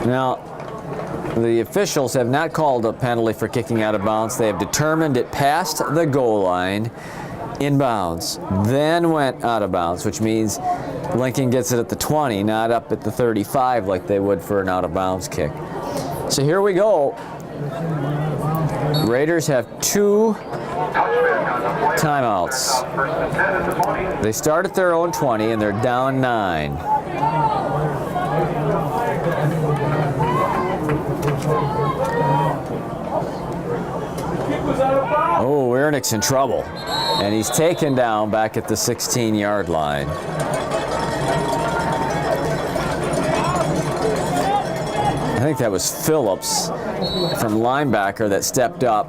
Now, the officials have not called a penalty for kicking out of bounds. They have determined it passed the goal line in bounds, then went out of bounds, which means Lincoln gets it at the 20, not up at the 35 like they would for an out of bounds kick. So here we go. Raiders have two timeouts. They start at their own 20 and they're down 9. Oh, Wiernick's in trouble, and he's taken down back at the 16-yard line. I think that was Phillips from linebacker that stepped up,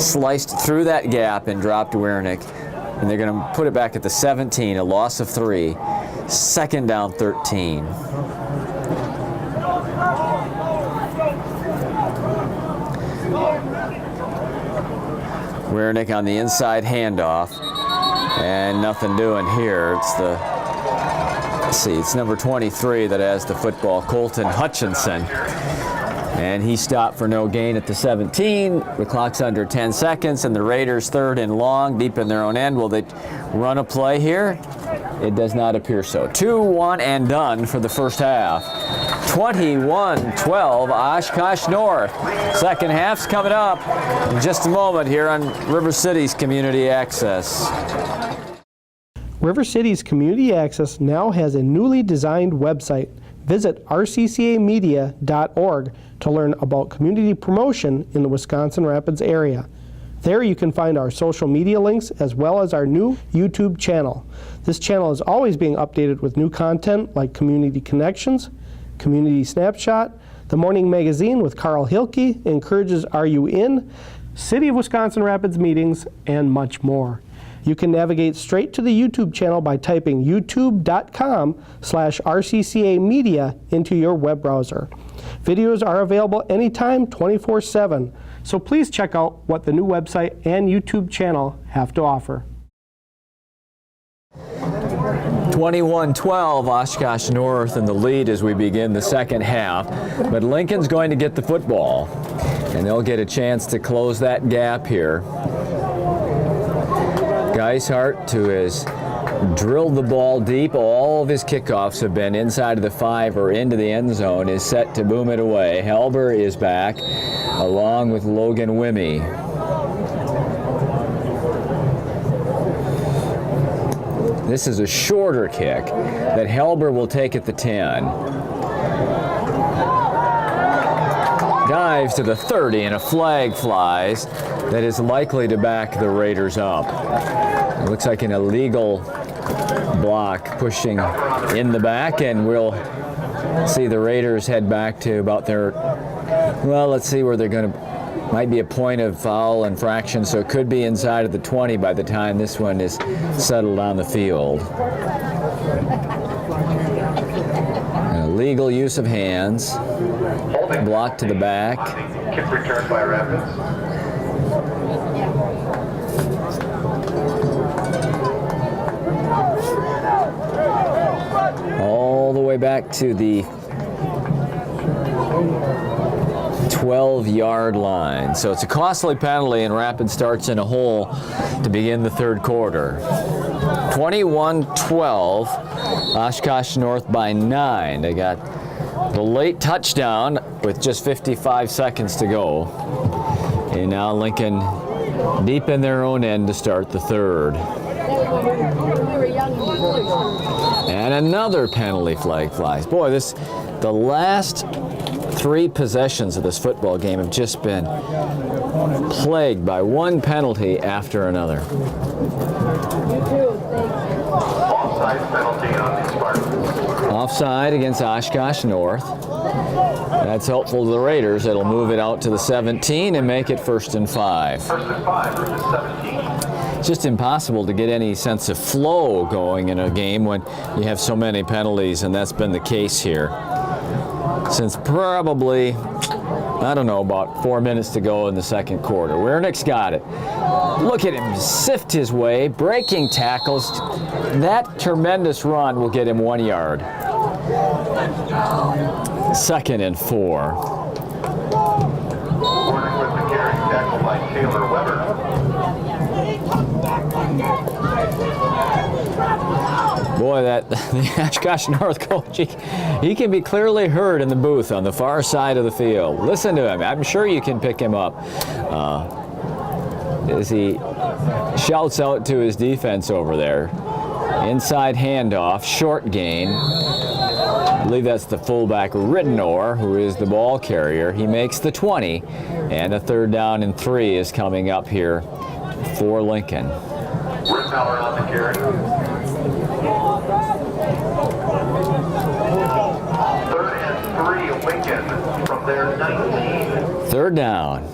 sliced through that gap and dropped Wiernick. And they're going to put it back at the 17, a loss of 3, second down 13. Wiernick on the inside handoff, and nothing doing here. It's the, let's see, it's number 23 that has the football, Colton Hutchinson. And he stopped for no gain at the 17. The clock's under 10 seconds, and the Raiders third and long, deep in their own end. Will they run a play here? It does not appear so. 2-1 and done for the first half. 21-12, Oshkosh North. Second half's coming up in just a moment here on River City's Community Access. River City's Community Access now has a newly designed website. Visit rccamedia.org to learn about community promotion in the Wisconsin Rapids area. There you can find our social media links as well as our new YouTube channel. This channel is always being updated with new content like Community Connections, Community Snapshot, the Morning Magazine with Carl Hilke, encourages Are You In?, City of Wisconsin Rapids meetings, and much more. You can navigate straight to the YouTube channel by typing youtube.com/RCCA Media into your web browser. Videos are available anytime, 24/7. So please check out what the new website and YouTube channel have to offer. 21-12, Oshkosh North in the lead as we begin the second half. But Lincoln's going to get the football, and they'll get a chance to close that gap here. Geishart, who has drilled the ball deep, all of his kickoffs have been inside of the 5 or into the end zone, is set to boom it away. Helber is back, along with Logan Wimmy. This is a shorter kick that Helber will take at the 10. Dives to the 30 and a flag flies that is likely to back the Raiders up. It looks like an illegal block pushing in the back, and we'll see the Raiders head back to about their, well, let's see where they're going to, might be a point of foul infraction, so it could be inside of the 20 by the time this one is settled on the field. And it Illegal use of hands. Holding Block to the back. on the kick return by Rapids. All the way back to the 12-yard line. So it's a costly penalty, and Rapids starts in a hole to begin the third quarter. 21-12, Oshkosh North by 9. They got the late touchdown with just 55 seconds to go. And now Lincoln deep in their own end to start the third. And another penalty flag flies. Boy, the last 3 possessions of this football game have just been plagued by one penalty after another. Offside penalty on the Spartans. Offside against Oshkosh North. That's helpful to the Raiders. It'll move it out to the 17 and make it 1st and 5. 1st and 5 from the 17. It's just impossible to get any sense of flow going in a game when you have so many penalties, and that's been the case here. Since probably, I don't know, about 4 minutes to go in the second quarter. Wiernick's got it. Look at him sift his way, breaking tackles. That tremendous run will get him 1 yard. 2nd and 4. Warning with the carry, tackle by Taylor Weber. Boy, the Oshkosh North coach, he can be clearly heard in the booth on the far side of the field. Listen to him. I'm sure you can pick him up as he shouts out to his defense over there. Inside handoff, short gain. I believe that's the fullback Ridenour, who is the ball carrier. He makes the 20, and a 3rd down and 3 is coming up here for Lincoln. Rittenauer on the carry. 3rd and 3, Lincoln from their 19. 3rd down.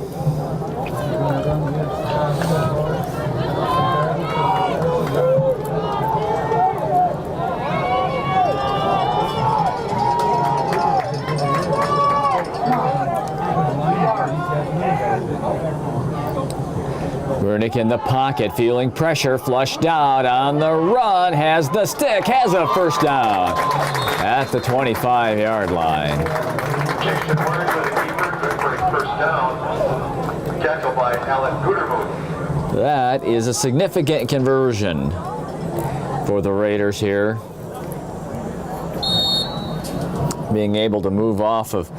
Wiernick in the pocket, feeling pressure, flushed out on the run, has the stick, has a 1st down at the 25-yard line. Jason Warren with the keeper, good for a 1st down. Tackle by Alec Gutermuth. That is a significant conversion for the Raiders here. Being able to move off of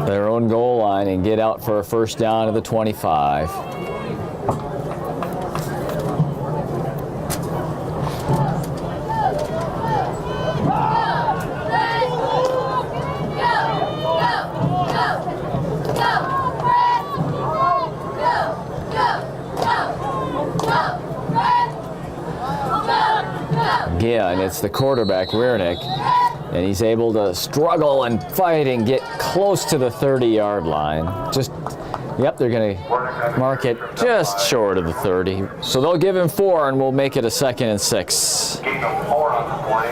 their own goal line and get out for a 1st down at the 25. Again, it's the quarterback, Wiernick, and he's able to struggle and fight and get close to the 30-yard line. They're going to mark it just short of the 30. So they'll give him 4, and we'll make it a 2nd and 6. Gain of 4 on the play.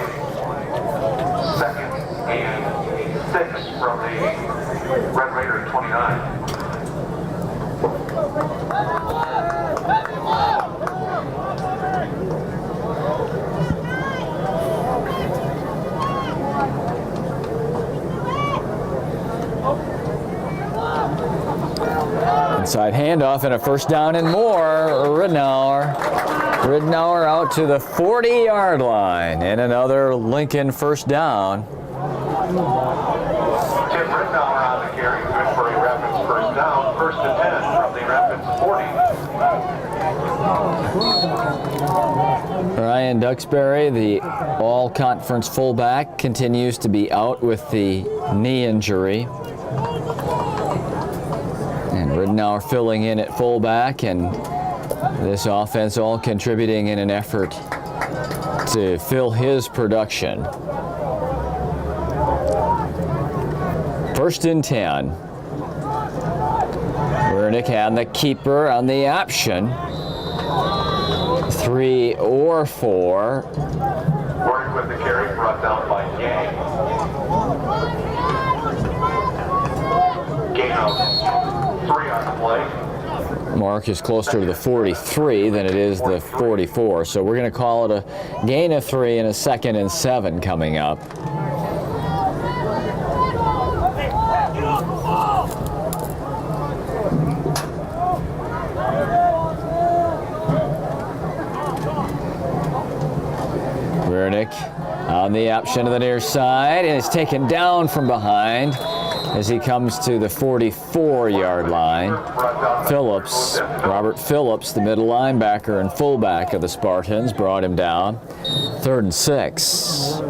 2nd and 6 from the Red Raider 29. Inside handoff and a 1st down and more. Ridenour out to the 40-yard line, and another Lincoln 1st down. Tim Ridenour on the carry, good for a Rapids 1st down. 1st and 10 from the Rapids 40. Ryan Duxbury, the all-conference fullback, continues to be out with the knee injury. And Ridenour filling in at fullback, and this offense all contributing in an effort to fill his production. 1st and 10. Wiernick and the keeper on the option. 3 or 4. Warren with the carry, brought down by Gain of 3 on the play. Mark is closer to the 43 than it is the 44, so we're going to call it a gain of 3 and a 2nd and 7 coming up. Vernick on the option to the near side, and is taken down from behind as he comes to the 44-yard line. Phillips, Robert Phillips, the middle linebacker and fullback of the Spartans, brought him down. 3rd and 6.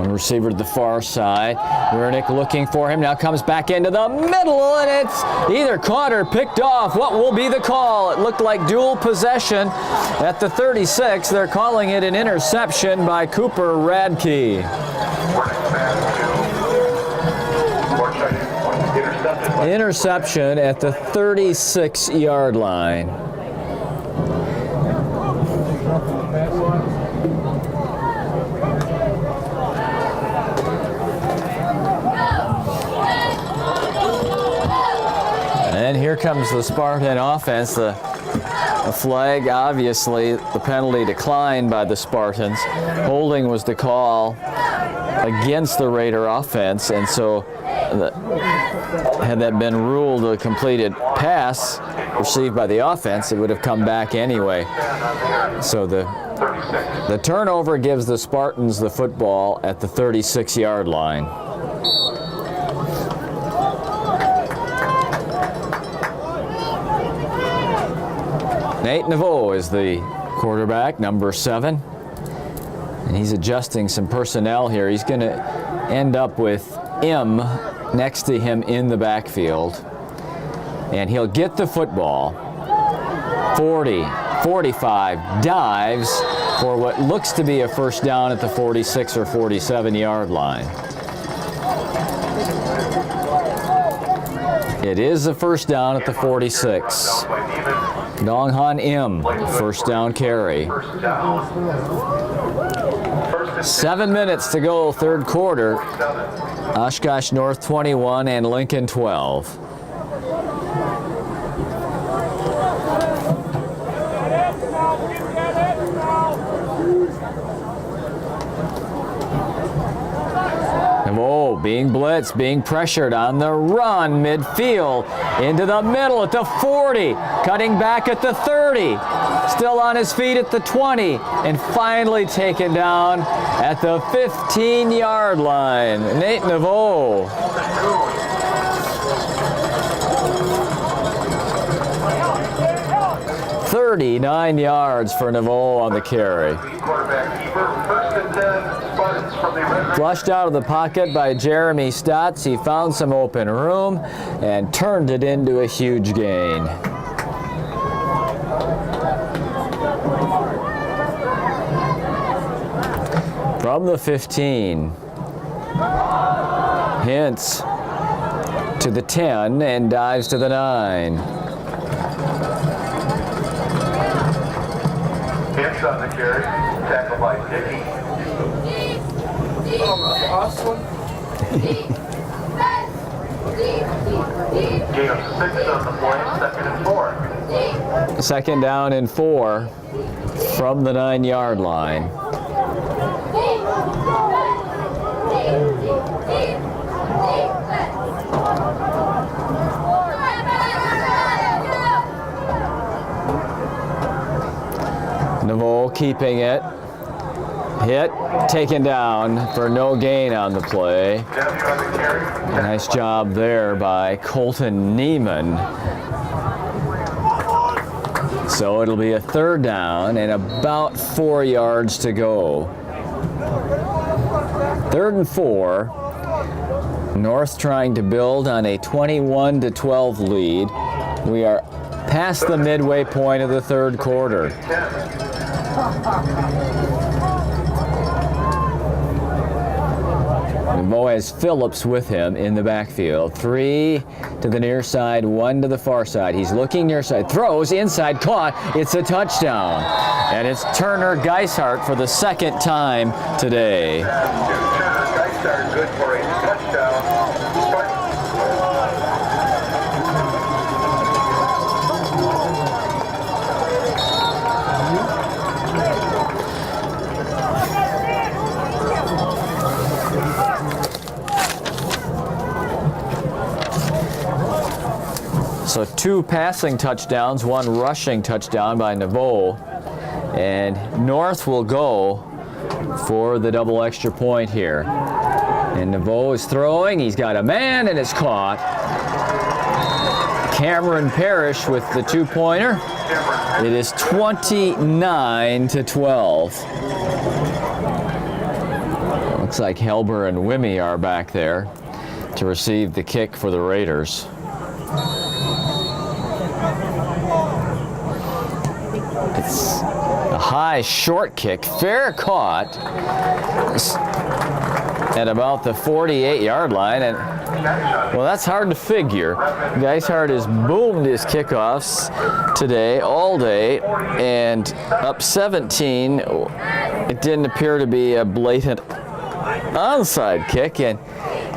Receiver to the far side. Wernick looking for him. Now comes back into the middle, and it's either caught or picked off. What will be the call? It looked like dual possession at the 36. They're calling it an interception by Cooper Radke. Interception at the 36-yard line. And here comes the Spartan offense. The flag, obviously, the penalty declined by the Spartans. Holding was the call against the Raider offense, and so had that been ruled a completed pass received by the offense, it would have come back anyway. So the turnover gives the Spartans the football at the 36-yard line. Nate Naveau is the quarterback, number 7. And he's adjusting some personnel here. He's going to end up with M next to him in the backfield. And he'll get the football. 40, 45, dives for what looks to be a first down at the 46 or 47-yard line. It is a first down at the 46. Donghan M, first down carry. 7 minutes to go, third quarter. Oshkosh North 21 and Lincoln 12. Naveau being blitzed, being pressured on the run, midfield, into the middle at the 40, cutting back at the 30, still on his feet at the 20, and finally taken down at the 15-yard line. Nate Naveau. "39 yards for Naveau on the carry. Flushed out of the pocket by Jeremy Stotts. He found some open room and turned it into a huge gain. From the 15, Hintz to the 10 and dives to the 9. Hintz on the carry, tackled by Dickey. Awesome. Gain of 6 on the play, 2nd and 4. 2nd down and 4 from the 9-yard line. Naveau keeping it. Hit, taken down for no gain on the play. Nice job there by Colton Neiman. So it'll be a 3rd down and about 4 yards to go. 3rd and 4. North trying to build on a 21-12 lead. We are past the midway point of the third quarter. Mo has Phillips with him in the backfield. 3 to the near side, 1 to the far side. He's looking near side, throws inside, caught. It's a touchdown. And it's Turner Geishart for the second time today. Turner Geishart good for a touchdown. So 2 passing touchdowns, 1 rushing touchdown by Naveau. And North will go for the double extra point here. And Naveau is throwing. He's got a man and it's caught. Cameron Parrish with the 2-pointer. It is 29-12. Looks like Helber and Wimmy are back there to receive the kick for the Raiders. It's a high short kick, fair caught at about the 48-yard line, and well, that's hard to figure. Geishart has boomed his kickoffs today, all day, and up 17. It didn't appear to be a blatant onside kick, and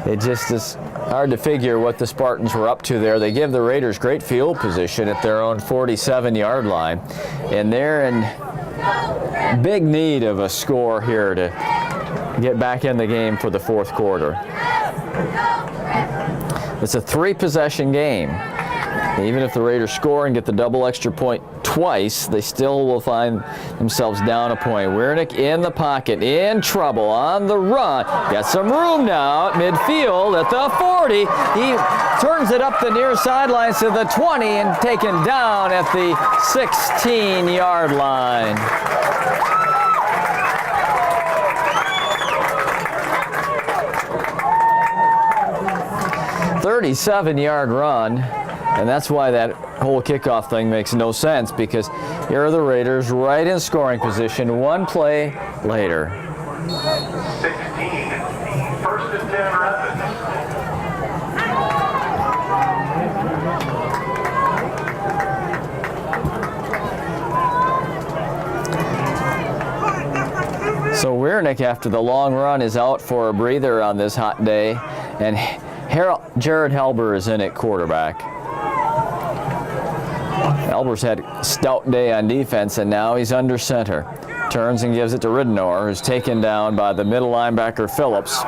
it just is hard to figure what the Spartans were up to there. They give the Raiders great field position at their own 47-yard line, and they're in big need of a score here to get back in the game for the fourth quarter. It's a 3-possession game. Even if the Raiders score and get the double extra point twice, they still will find themselves down a point. Wiernick in the pocket, in trouble, on the run. Got some room now at midfield at the 40. He turns it up the near sidelines to the 20 and taken down at the 16-yard line. 37-yard run, and that's why that whole kickoff thing makes no sense, because here are the Raiders right in scoring position 1 play later. 16, 1st and 10 Rapids. So Wiernick, after the long run, is out for a breather on this hot day, and Jared Helber is in at quarterback. Helber's had a stout day on defense, and now he's under center. Turns and gives it to Ridenour, who's taken down by the middle linebacker Phillips.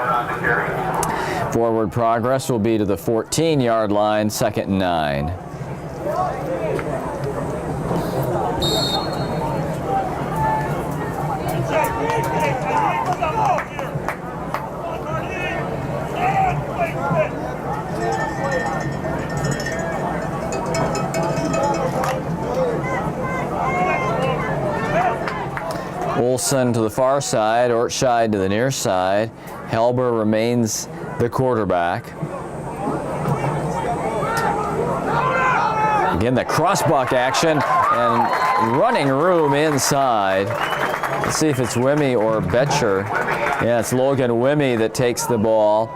Forward progress will be to the 14-yard line, 2nd and 9. Olson to the far side, Ortscheid to the near side. Helber remains the quarterback. Again, the crossbuck action and running room inside. Let's see if it's Wimmy or Betcher. Yeah, it's Logan Wimmy that takes the ball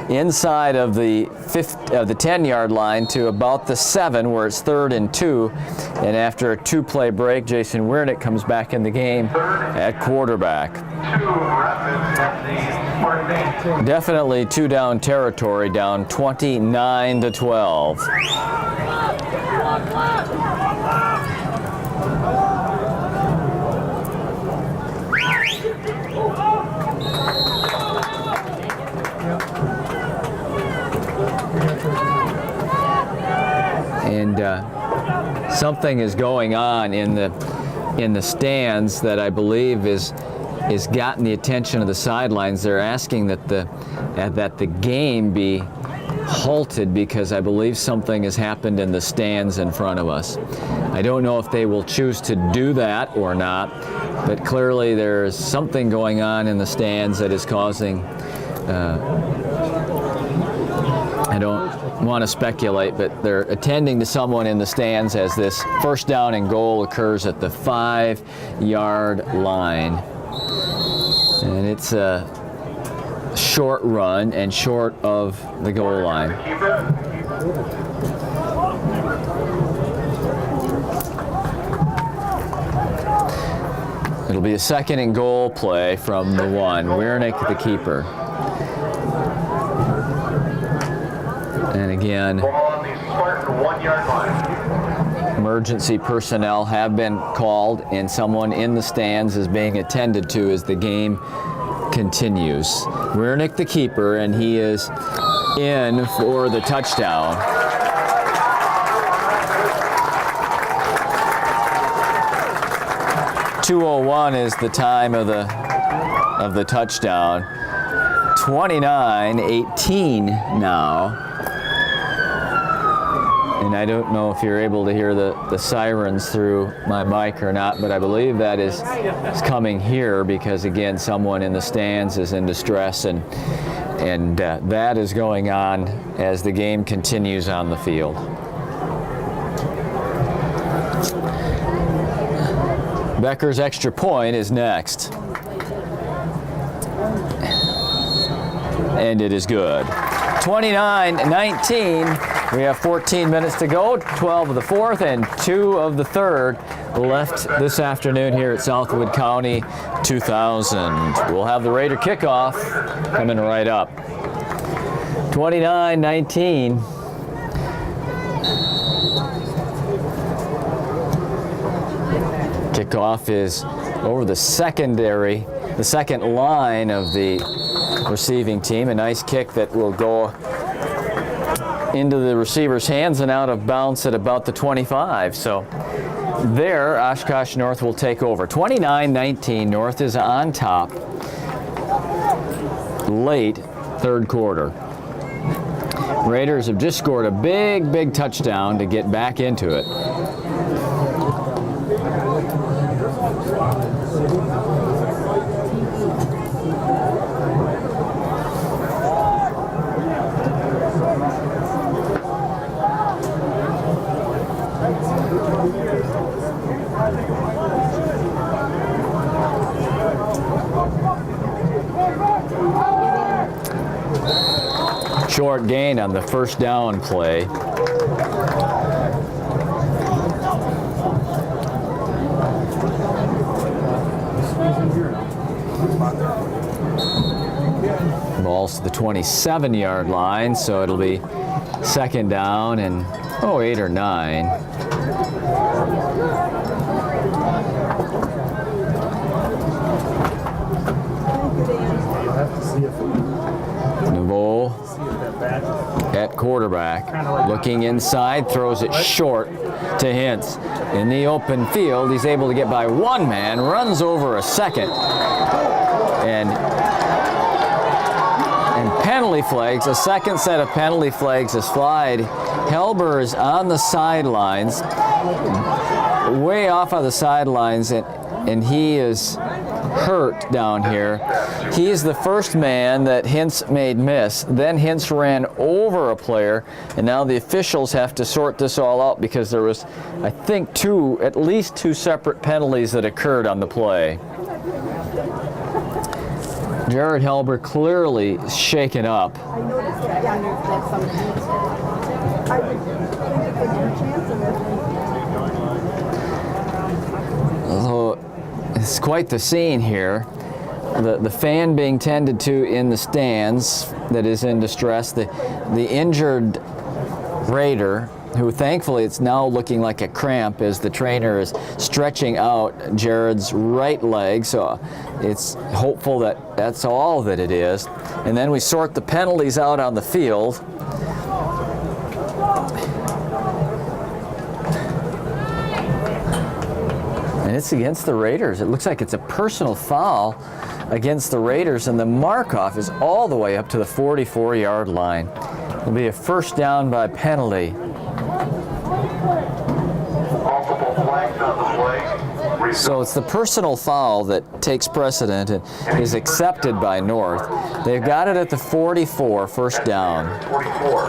inside of the 10-yard line to about the 7, where it's 3rd and 2. And after a 2-play break, Jason Wiernick comes back in the game at quarterback. Definitely 2-down territory, down 29-12. And something is going on in the stands that I believe is gotten the attention of the sidelines. They're asking that the game be halted because I believe something has happened in the stands in front of us. I don't know if they will choose to do that or not, but clearly there's something going on in the stands that is causing want to speculate, but they're attending to someone in the stands as this first down and goal occurs at the 5-yard line. And it's a short run and short of the goal line. It'll be a second and goal play from the 1. Wiernick, the keeper. And again, emergency personnel have been called, and someone in the stands is being attended to as the game continues. Wiernick, the keeper, and he is in for the touchdown. .201 is the time of the touchdown. 29-18 now. And I don't know if you're able to hear the sirens through my mic or not, but I believe that is coming here because, again, someone in the stands is in distress, and that is going on as the game continues on the field. Becker's extra point is next. And it is good. 29-19. We have 14 minutes to go, 12 of the fourth and 2 of the third left this afternoon here at Southwood County 2000. We'll have the Raider kickoff coming right up. 29-19. Kickoff is over the second line of the receiving team. A nice kick that will go into the receiver's hands and out of bounds at about the 25. So there, Oshkosh North will take over. 29-19, North is on top late third quarter. Raiders have just scored a big touchdown to get back into it. Short gain on the first down play. Ball's to the 27-yard line, so it'll be second down and 8 or 9. Nouveau at quarterback, looking inside, throws it short to Hintz. In the open field, he's able to get by one man, runs over a second, and penalty flags, a second set of penalty flags is flied. Helber is on the sidelines, way off of the sidelines, and he is hurt down here. He's the first man that Hintz made miss. Then Hintz ran over a player, and now the officials have to sort this all out because there was, I think, at least two separate penalties that occurred on the play. Jared Helber clearly shaken up. Although it's quite the scene here. The fan being tended to in the stands that is in distress. The injured Raider, who thankfully it's now looking like a cramp as the trainer is stretching out Jared's right leg, so it's hopeful that that's all that it is. And then we sort the penalties out on the field. And it's against the Raiders. It looks like it's a personal foul against the Raiders, and the mark-off is all the way up to the 44-yard line. It'll be a first down by penalty. Multiple flags on the play. So it's the personal foul that takes precedent and is accepted by North. They've got it at the 44, first down. 44.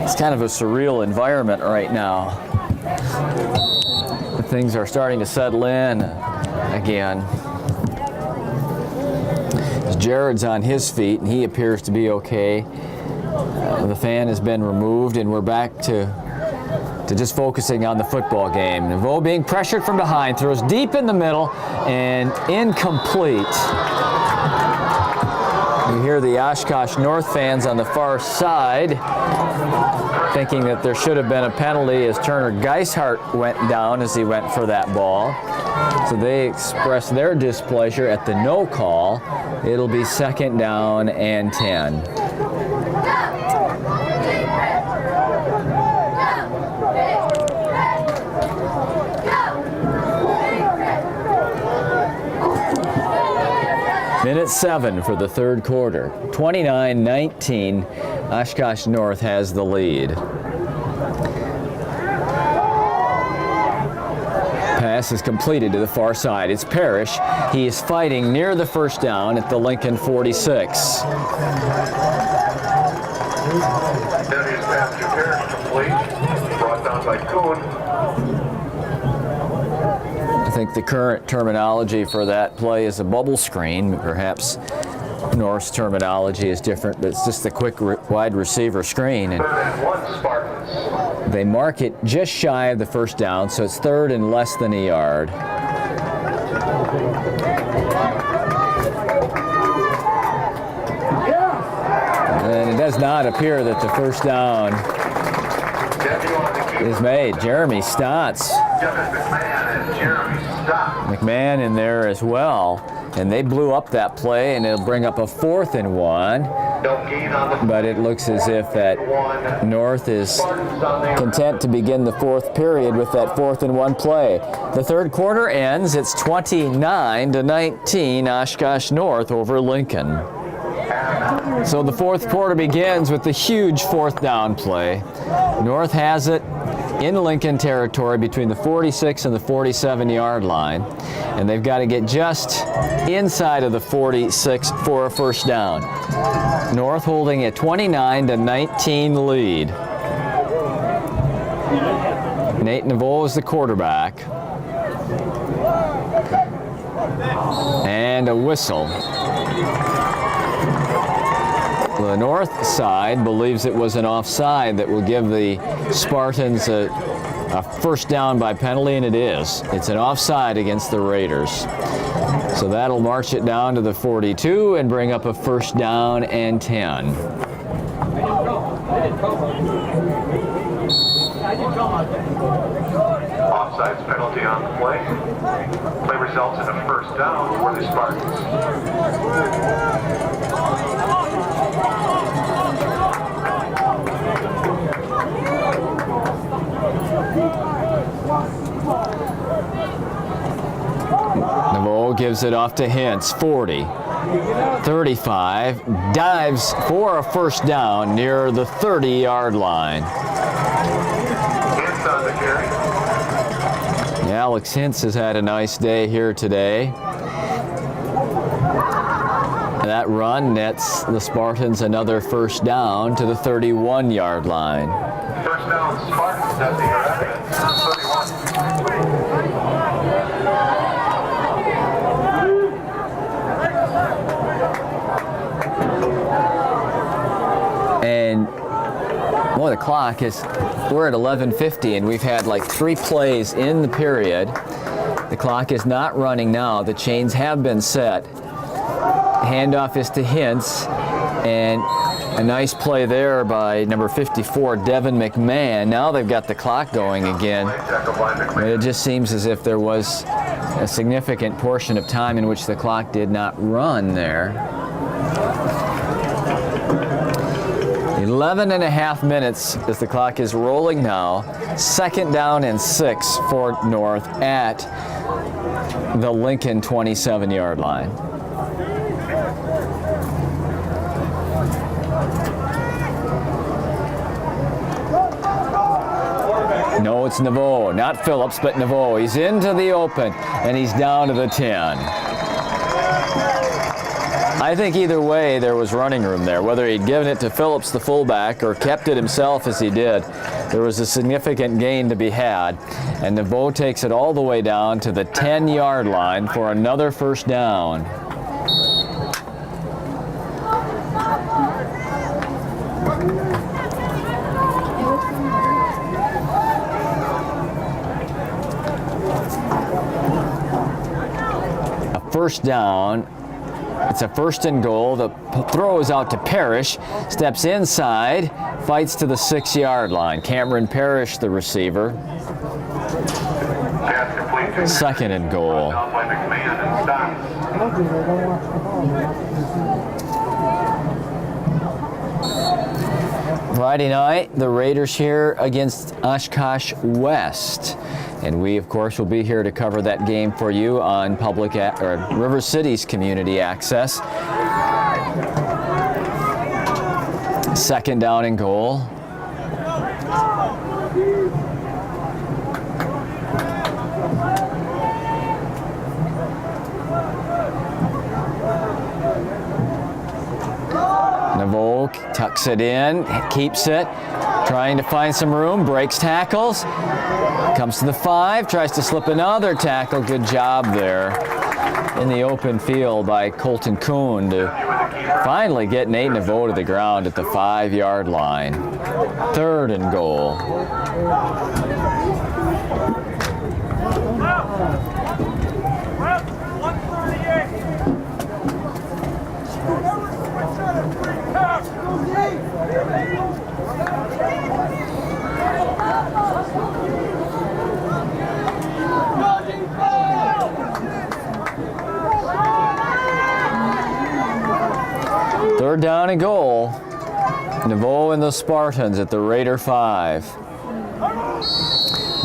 It's kind of a surreal environment right now. Things are starting to settle in again. Jared's on his feet and he appears to be okay. The fan has been removed and we're back to just focusing on the football game. Naveau being pressured from behind, throws deep in the middle and incomplete. You hear the Oshkosh North fans on the far side thinking that there should have been a penalty as Turner Geishart went down as he went for that ball. So they expressed their displeasure at the no call. It'll be second down and 10. Minute 7 for the third quarter. 29-19, Oshkosh North has the lead. Pass is completed to the far side. It's Parrish. He is fighting near the first down at the Lincoln 46. Denny's pass to Parrish complete. Brought down by Kuhn. I think the current terminology for that play is a bubble screen. Perhaps North's terminology is different, but it's just a quick wide receiver screen. And 3rd and 1 Spartans. they mark it just shy of the first down, so it's 3rd and less than a yard. And it does not appear that the first down is made. Jeremy Stotts. McMahon in there as well. And they blew up that play, and it'll bring up a 4th and 1. But it looks as if that North is content to begin the fourth period with that 4th and 1 play. The third quarter ends. It's 29-19, Oshkosh North over Lincoln. So the fourth quarter begins with the huge 4th down play. North has it in Lincoln territory between the 46 and the 47-yard line, and they've got to get just inside of the 46 for a first down. North holding a 29-19 lead. Nate Naveau is the quarterback. And a whistle. The North side believes it was an offside that will give the Spartans a first down by penalty, and it is. It's an offside against the Raiders. So that'll march it down to the 42 and bring up a first down and 10. Offsides penalty on the play. Play results in a first down for the Spartans. Naveau gives it off to Hintz, 40, 35, dives for a first down near the 30-yard line. Hintz on the carry. Alex Hintz has had a nice day here today. That run nets the Spartans another first down to the 31-yard line. First down, Spartans at the evidence. 31. And well, the clock is, we're at 11:50 and we've had like 3 plays in the period. The clock is not running now. The chains have been set. Handoff is to Hintz, and a nice play there by number 54, Devin McMahon. Now they've got the clock going again, but it just seems as if there was a significant portion of time in which the clock did not run there. 11.5 minutes as the clock is rolling now. Second down and 6 for North at the Lincoln 27-yard line. No, it's Naveau, not Phillips, but Naveau. He's into the open, and he's down to the 10. I think either way there was running room there. Whether he'd given it to Phillips, the fullback, or kept it himself as he did, there was a significant gain to be had. And Naveau takes it all the way down to the 10-yard line for another first down. A first down. It's a first and goal. The throw is out to Parrish. Steps inside, fights to the 6-yard line. Cameron Parrish, the receiver. Second and goal. Friday night, the Raiders here against Oshkosh West. And we, of course, will be here to cover that game for you on River City's community access. Second down and goal. Naveau tucks it in, keeps it, trying to find some room, breaks tackles, comes to the 5, tries to slip another tackle. Good job there in the open field by Colton Kuhn to finally get Nate Naveau to the ground at the 5-yard line. Third and goal. Third down and goal. Naveau and the Spartans at the Raider 5.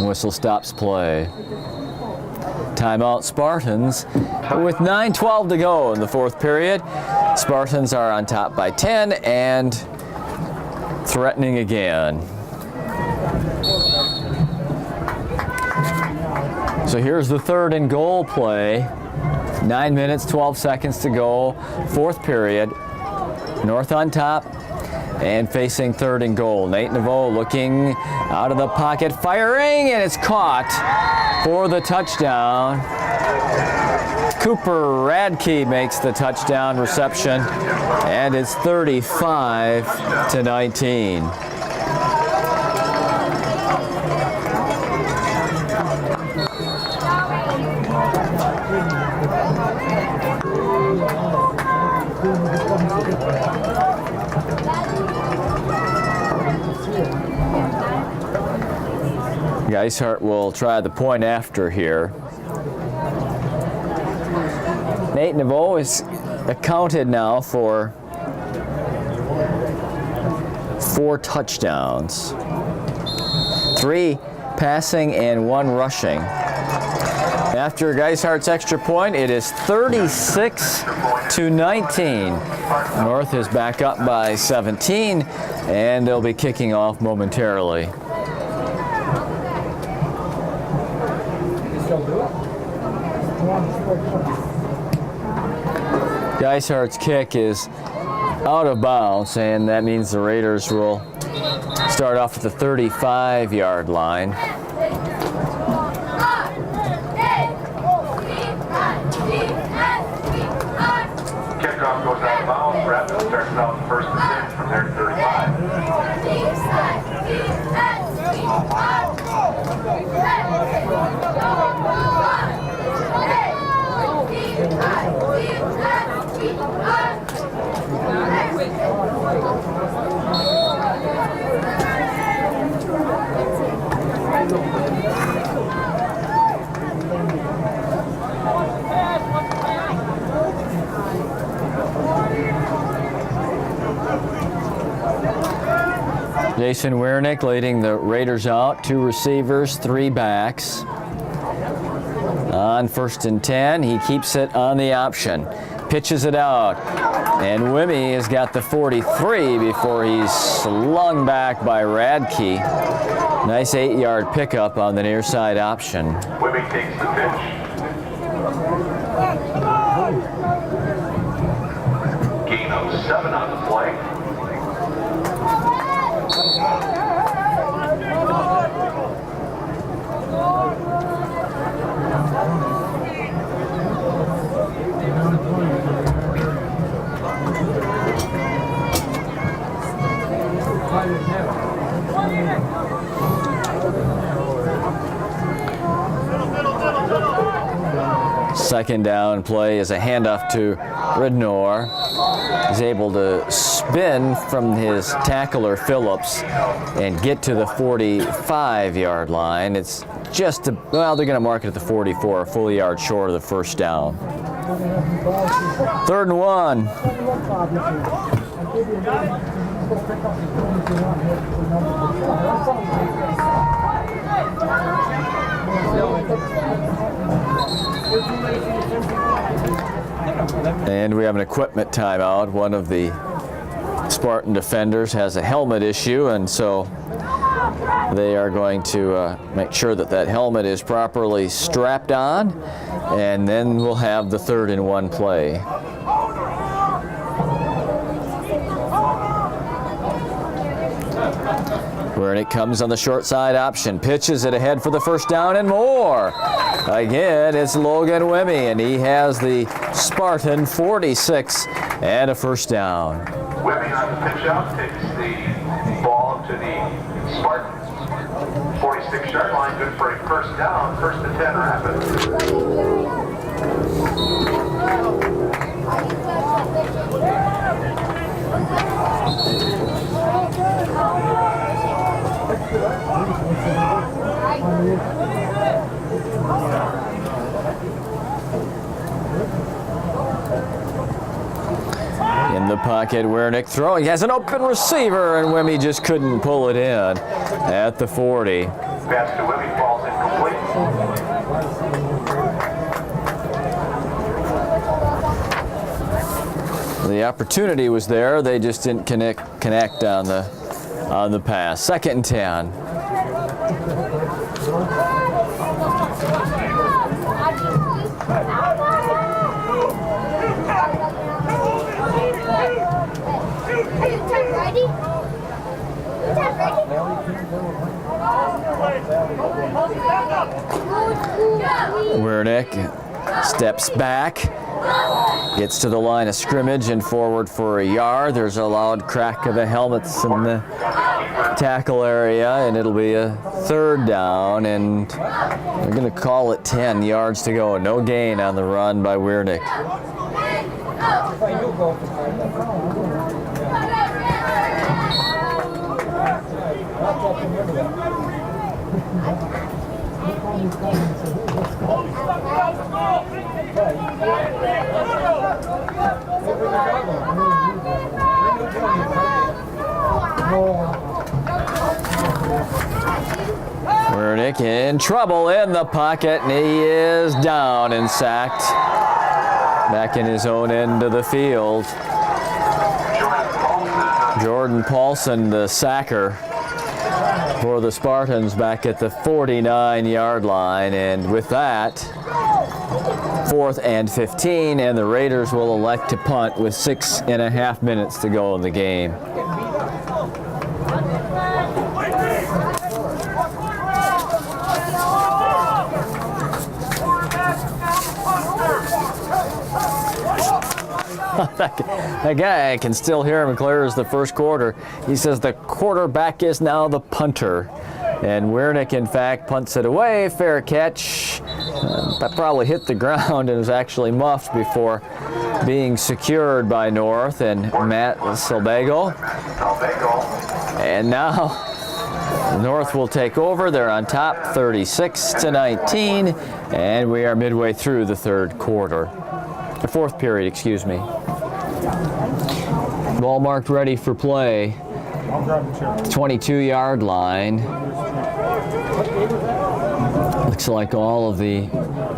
Whistle stops play. Timeout Spartans with 9:12 to go in the fourth period. Spartans are on top by 10 and threatening again. So here's the third and goal play. 9 minutes, 12 seconds to go. Fourth period. North on top and facing third and goal. Nate Naveau looking out of the pocket, firing, and it's caught for the touchdown. Cooper Radke makes the touchdown reception, and it's 35-19. Geishart will try the point after here. Nate Naveau is accounted now for 4 touchdowns, 3 passing and 1 rushing. After Geishart's extra point, it is 36-19. North is back up by 17, and they'll be kicking off momentarily. Geishart's kick is out of bounds, and that means the Raiders will start off at the 35-yard line. Kickoff goes out of bounds. Rapids starts out first and 10 from their 35. Jason Wernick leading the Raiders out. 2 receivers, 3 backs. On first and 10, he keeps it on the option. Pitches it out. And Wimmy has got the 43 before he's slung back by Radke. Nice 8-yard pickup on the near side option. Wimmy takes the pitch. Gain of 7 on the play. Second down play is a handoff to Ridnour. He's able to spin from his tackler Phillips and get to the 45-yard line. It's just, well, they're going to mark it at the 44, a full yard short of the first down. 3rd and 1. And we have an equipment timeout. One of the Spartan defenders has a helmet issue, and so they are going to make sure that that helmet is properly strapped on, and then we'll have the 3rd and 1 play. Where it comes on the short side option, pitches it ahead for the first down and more. Again, it's Logan Wimmy, and he has the Spartan 46 and a first down. Wimmy on the pitch out takes the ball to the Spartan 46-yard line, good for a first down, 1st and 10 Rapids. In the pocket, Wernick throwing. He has an open receiver, and Wimmy just couldn't pull it in at the 40. Pass to Wimmy, falls incomplete. The opportunity was there. They just didn't connect on the pass. 2nd and 10. Wernick steps back, gets to the line of scrimmage and forward for a yard. There's a loud crack of the helmets in the tackle area, and it'll be a 3rd down, and they're going to call it 10 yards to go. No gain on the run by Wernick. Wernick in trouble in the pocket, and he is down and sacked back in his own end of the field. Jordan Paulson, the sacker for the Spartans, back at the 49-yard line, and with that, 4th and 15, and the Raiders will elect to punt with 6.5 minutes to go in the game. That guy, I can still hear him clear as the first quarter. He says the quarterback is now the punter. And Wernick, in fact, punts it away. Fair catch. That probably hit the ground and was actually muffed before being secured by North and Matt Silbago. And now North will take over. They're on top 36-19, and we are midway through the 3rd quarter. The 4th period, excuse me. Ball marked ready for play. 22-yard line. Looks like all of the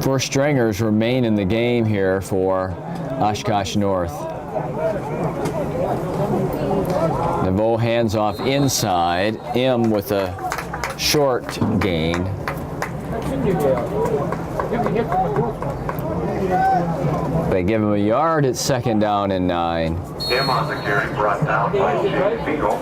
first stringers remain in the game here for Oshkosh North. Naveau hands off inside. M with a short gain. They give him a yard at 2nd down and 9. Him on the carry brought down by Shane Fiegel.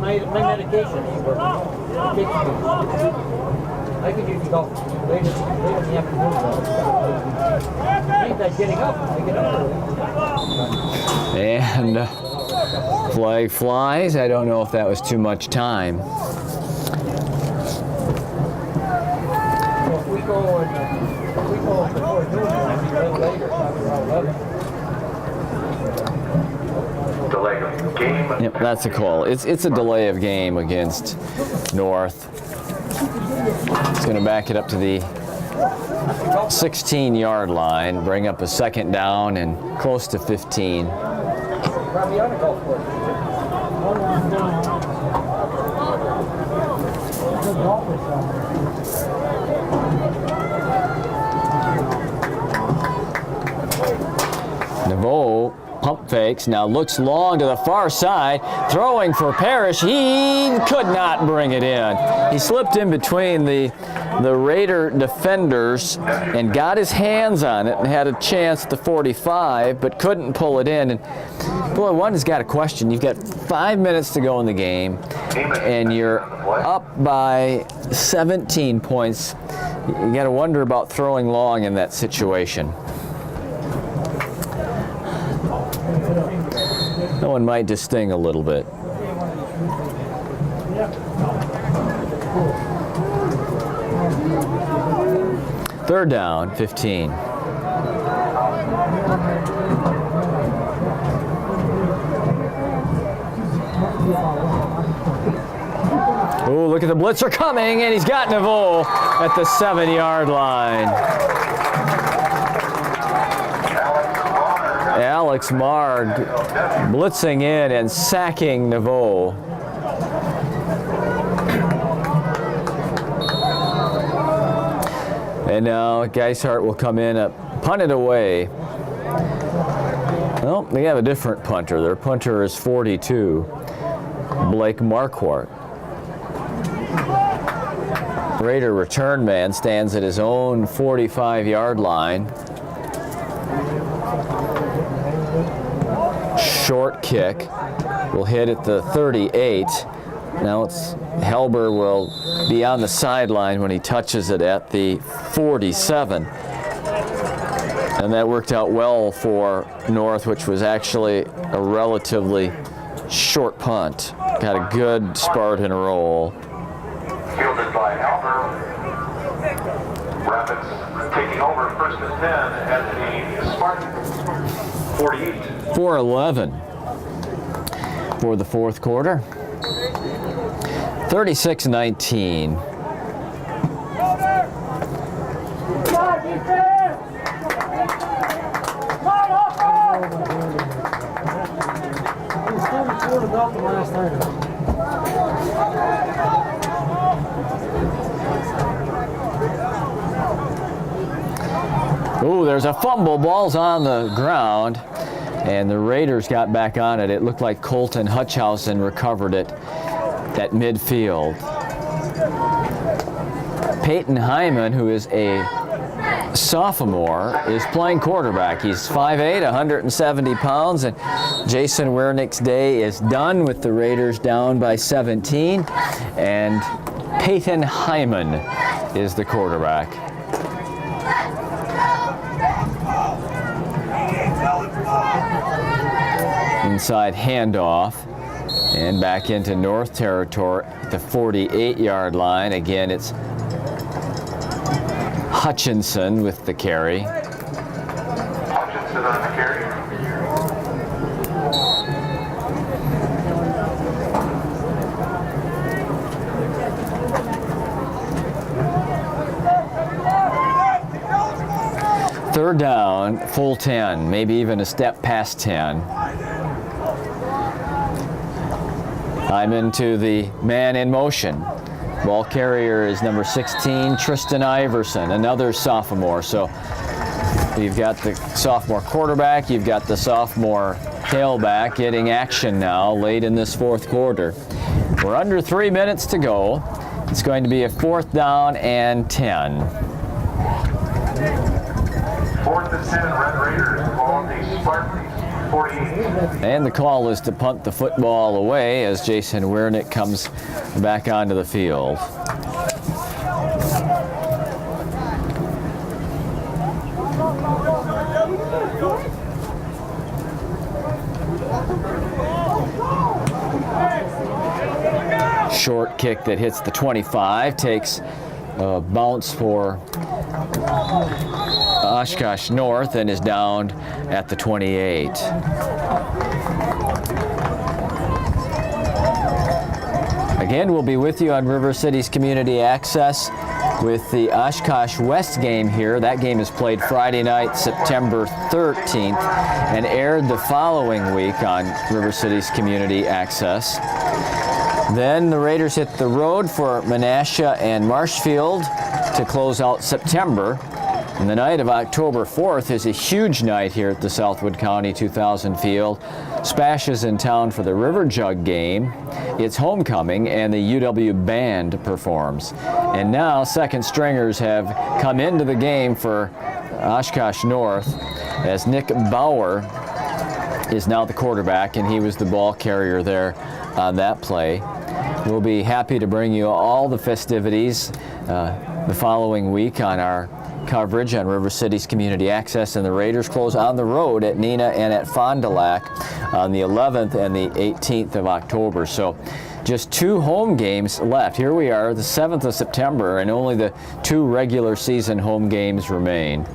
My medication ain't working. I could usually go later in the afternoon. Ain't that getting up? I get up early. And flag flies. I don't know if that was too much time. So if we go before noon, I'll be a little later, probably around 11. Delay of game. Yep, that's a call. It's a delay of game against North. It's going to back it up to the 16-yard line, bring up a 2nd down and close to 15. Probably ought to go for it. Naveau pump fakes, now looks long to the far side, throwing for Parrish. He could not bring it in. He slipped in between the Raider defenders and got his hands on it and had a chance at the 45, but couldn't pull it in. And boy, one has got a question. You've got 5 minutes to go in the game, and you're up by 17 points. You got to wonder about throwing long in that situation. That one might just sting a little bit. Third down, 15. Oh, look at the blitzer coming, and he's got Naveau at the 7-yard line. Alex Mard blitzing in and sacking Naveau. And now Geishart will come in, punt it away. Well, they have a different punter. Their punter is 42, Blake Marquardt. Raider return man stands at his own 45-yard line. Short kick will hit at the 38. Now Helber will be on the sideline when he touches it at the 47. And that worked out well for North, which was actually a relatively short punt. Got a good Spartan roll. Fielded by Helber. Rapids taking over 1st and 10 at the Spartan 48. 4:11 for the 4th quarter. 36-19. Ooh, there's a fumble. Ball's on the ground, and the Raiders got back on it. It looked like Colton Hutchhausen recovered it at midfield. Peyton Hyman, who is a sophomore, is playing quarterback. He's 5'8", 170 pounds, and Jason Wernick's day is done with the Raiders down by 17, and Peyton Hyman is the quarterback. Inside handoff, and back into North territory at the 48-yard line. Again, it's Hutchinson with the carry. Hutchinson on the carry. Third down, full 10, maybe even a step past 10. I'm into the man in motion. Ball carrier is number 16, Tristan Iverson, another sophomore. So you've got the sophomore quarterback, you've got the sophomore tailback getting action now late in this fourth quarter. We're under 3 minutes to go. It's going to be a 4th down and 10. 4th and 10, Red Raiders on the Spartans, 48. And the call is to punt the football away as Jason Wiernick comes back onto the field. Short kick that hits the 25, takes a bounce for Oshkosh North and is down at the 28. Again, we'll be with you on River City's Community Access with the Oshkosh West game here. That game is played Friday night, September 13th, and aired the following week on River City's Community Access. Then the Raiders hit the road for Menasha and Marshfield to close out September. And the night of October 4th is a huge night here at the Southwood County 2000 Field. Spash is in town for the River Jug game. It's homecoming and the UW Band performs. And now second stringers have come into the game for Oshkosh North as Nick Bauer is now the quarterback, and he was the ball carrier there on that play. We'll be happy to bring you all the festivities the following week on our coverage on River City's Community Access, and the Raiders close on the road at Neenah and at Fond du Lac on the 11th and the 18th of October. So just 2 home games left. Here we are, the 7th of September, and only the 2 regular season home games remain.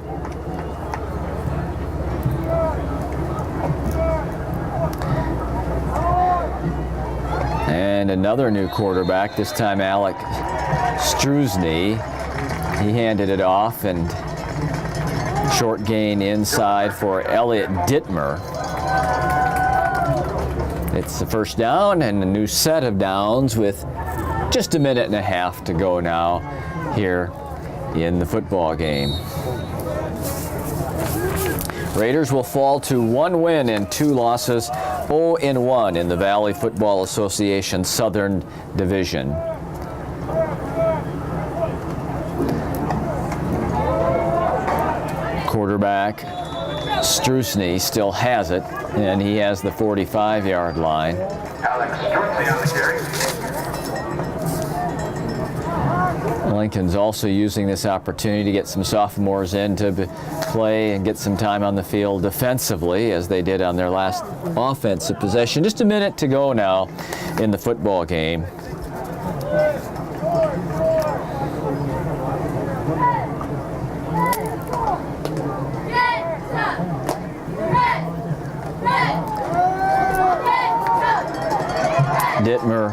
And another new quarterback, this time Alec Struzny. He handed it off, and short gain inside for Elliot Dittmer. It's the first down and a new set of downs with just a minute and a half to go now here in the football game. Raiders will fall to 1 win and 2 losses, 0-1 in the Valley Football Association Southern Division. Quarterback Struzny still has it, and he has the 45-yard line. Alex Struzny on the carry. Lincoln's also using this opportunity to get some sophomores in to play and get some time on the field defensively, as they did on their last offensive possession. Just a minute to go now in the football game. Dittmer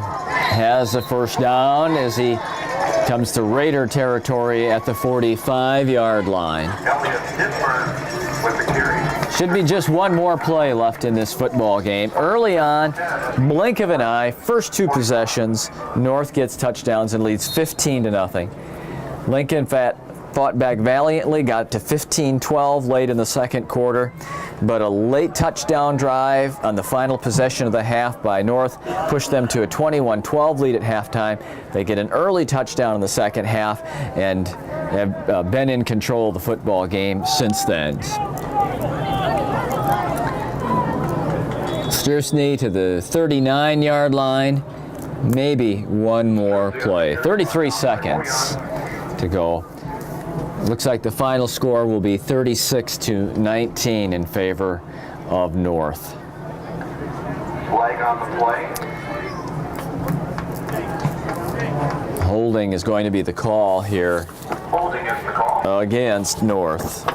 has a first down as he comes to Raider territory at the 45-yard line. Elliot Dittmer with the carry. Should be just one more play left in this football game. Early on, blink of an eye, first 2 possessions, North gets touchdowns and leads 15-0. Lincoln fought back valiantly, got to 15-12 late in the second quarter, but a late touchdown drive on the final possession of the half by North pushed them to a 21-12 lead at halftime. They get an early touchdown in the second half and have been in control of the football game since then. Struzny to the 39-yard line, maybe one more play. 33 seconds to go. Looks like the final score will be 36-19 in favor of North. Flag on the play. Holding is going to be the call here Holding is the call. against North.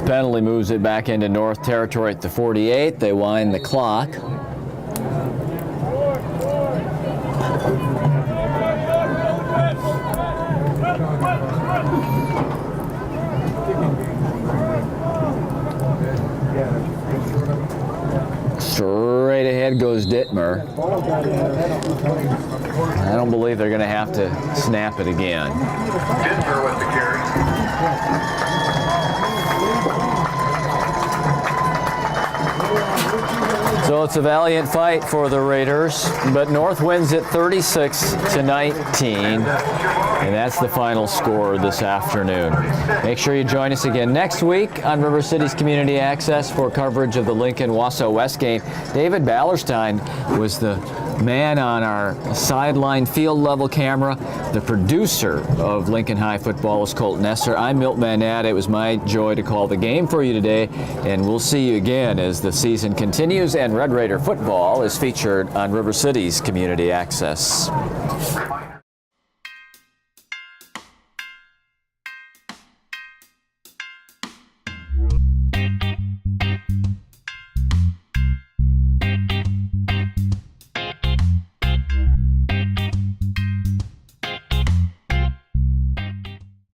Penalty moves it back into North territory at the 48. They wind the clock. goes Dittmer. I don't believe they're going to have to snap it again. Dittmer with the carry. So it's a valiant fight for the Raiders, but North wins it 36-19, and that's the final score this afternoon. Make sure you join us again next week on River City's Community Access for coverage of the Lincoln-Wausau West game. David Ballerstein was the man on our sideline field level camera. The producer of Lincoln High football is Colt Nesser. I'm Milt Manette. It was my joy to call the game for you today, and we'll see you again as the season continues and Red Raider football is featured on River City's Community Access.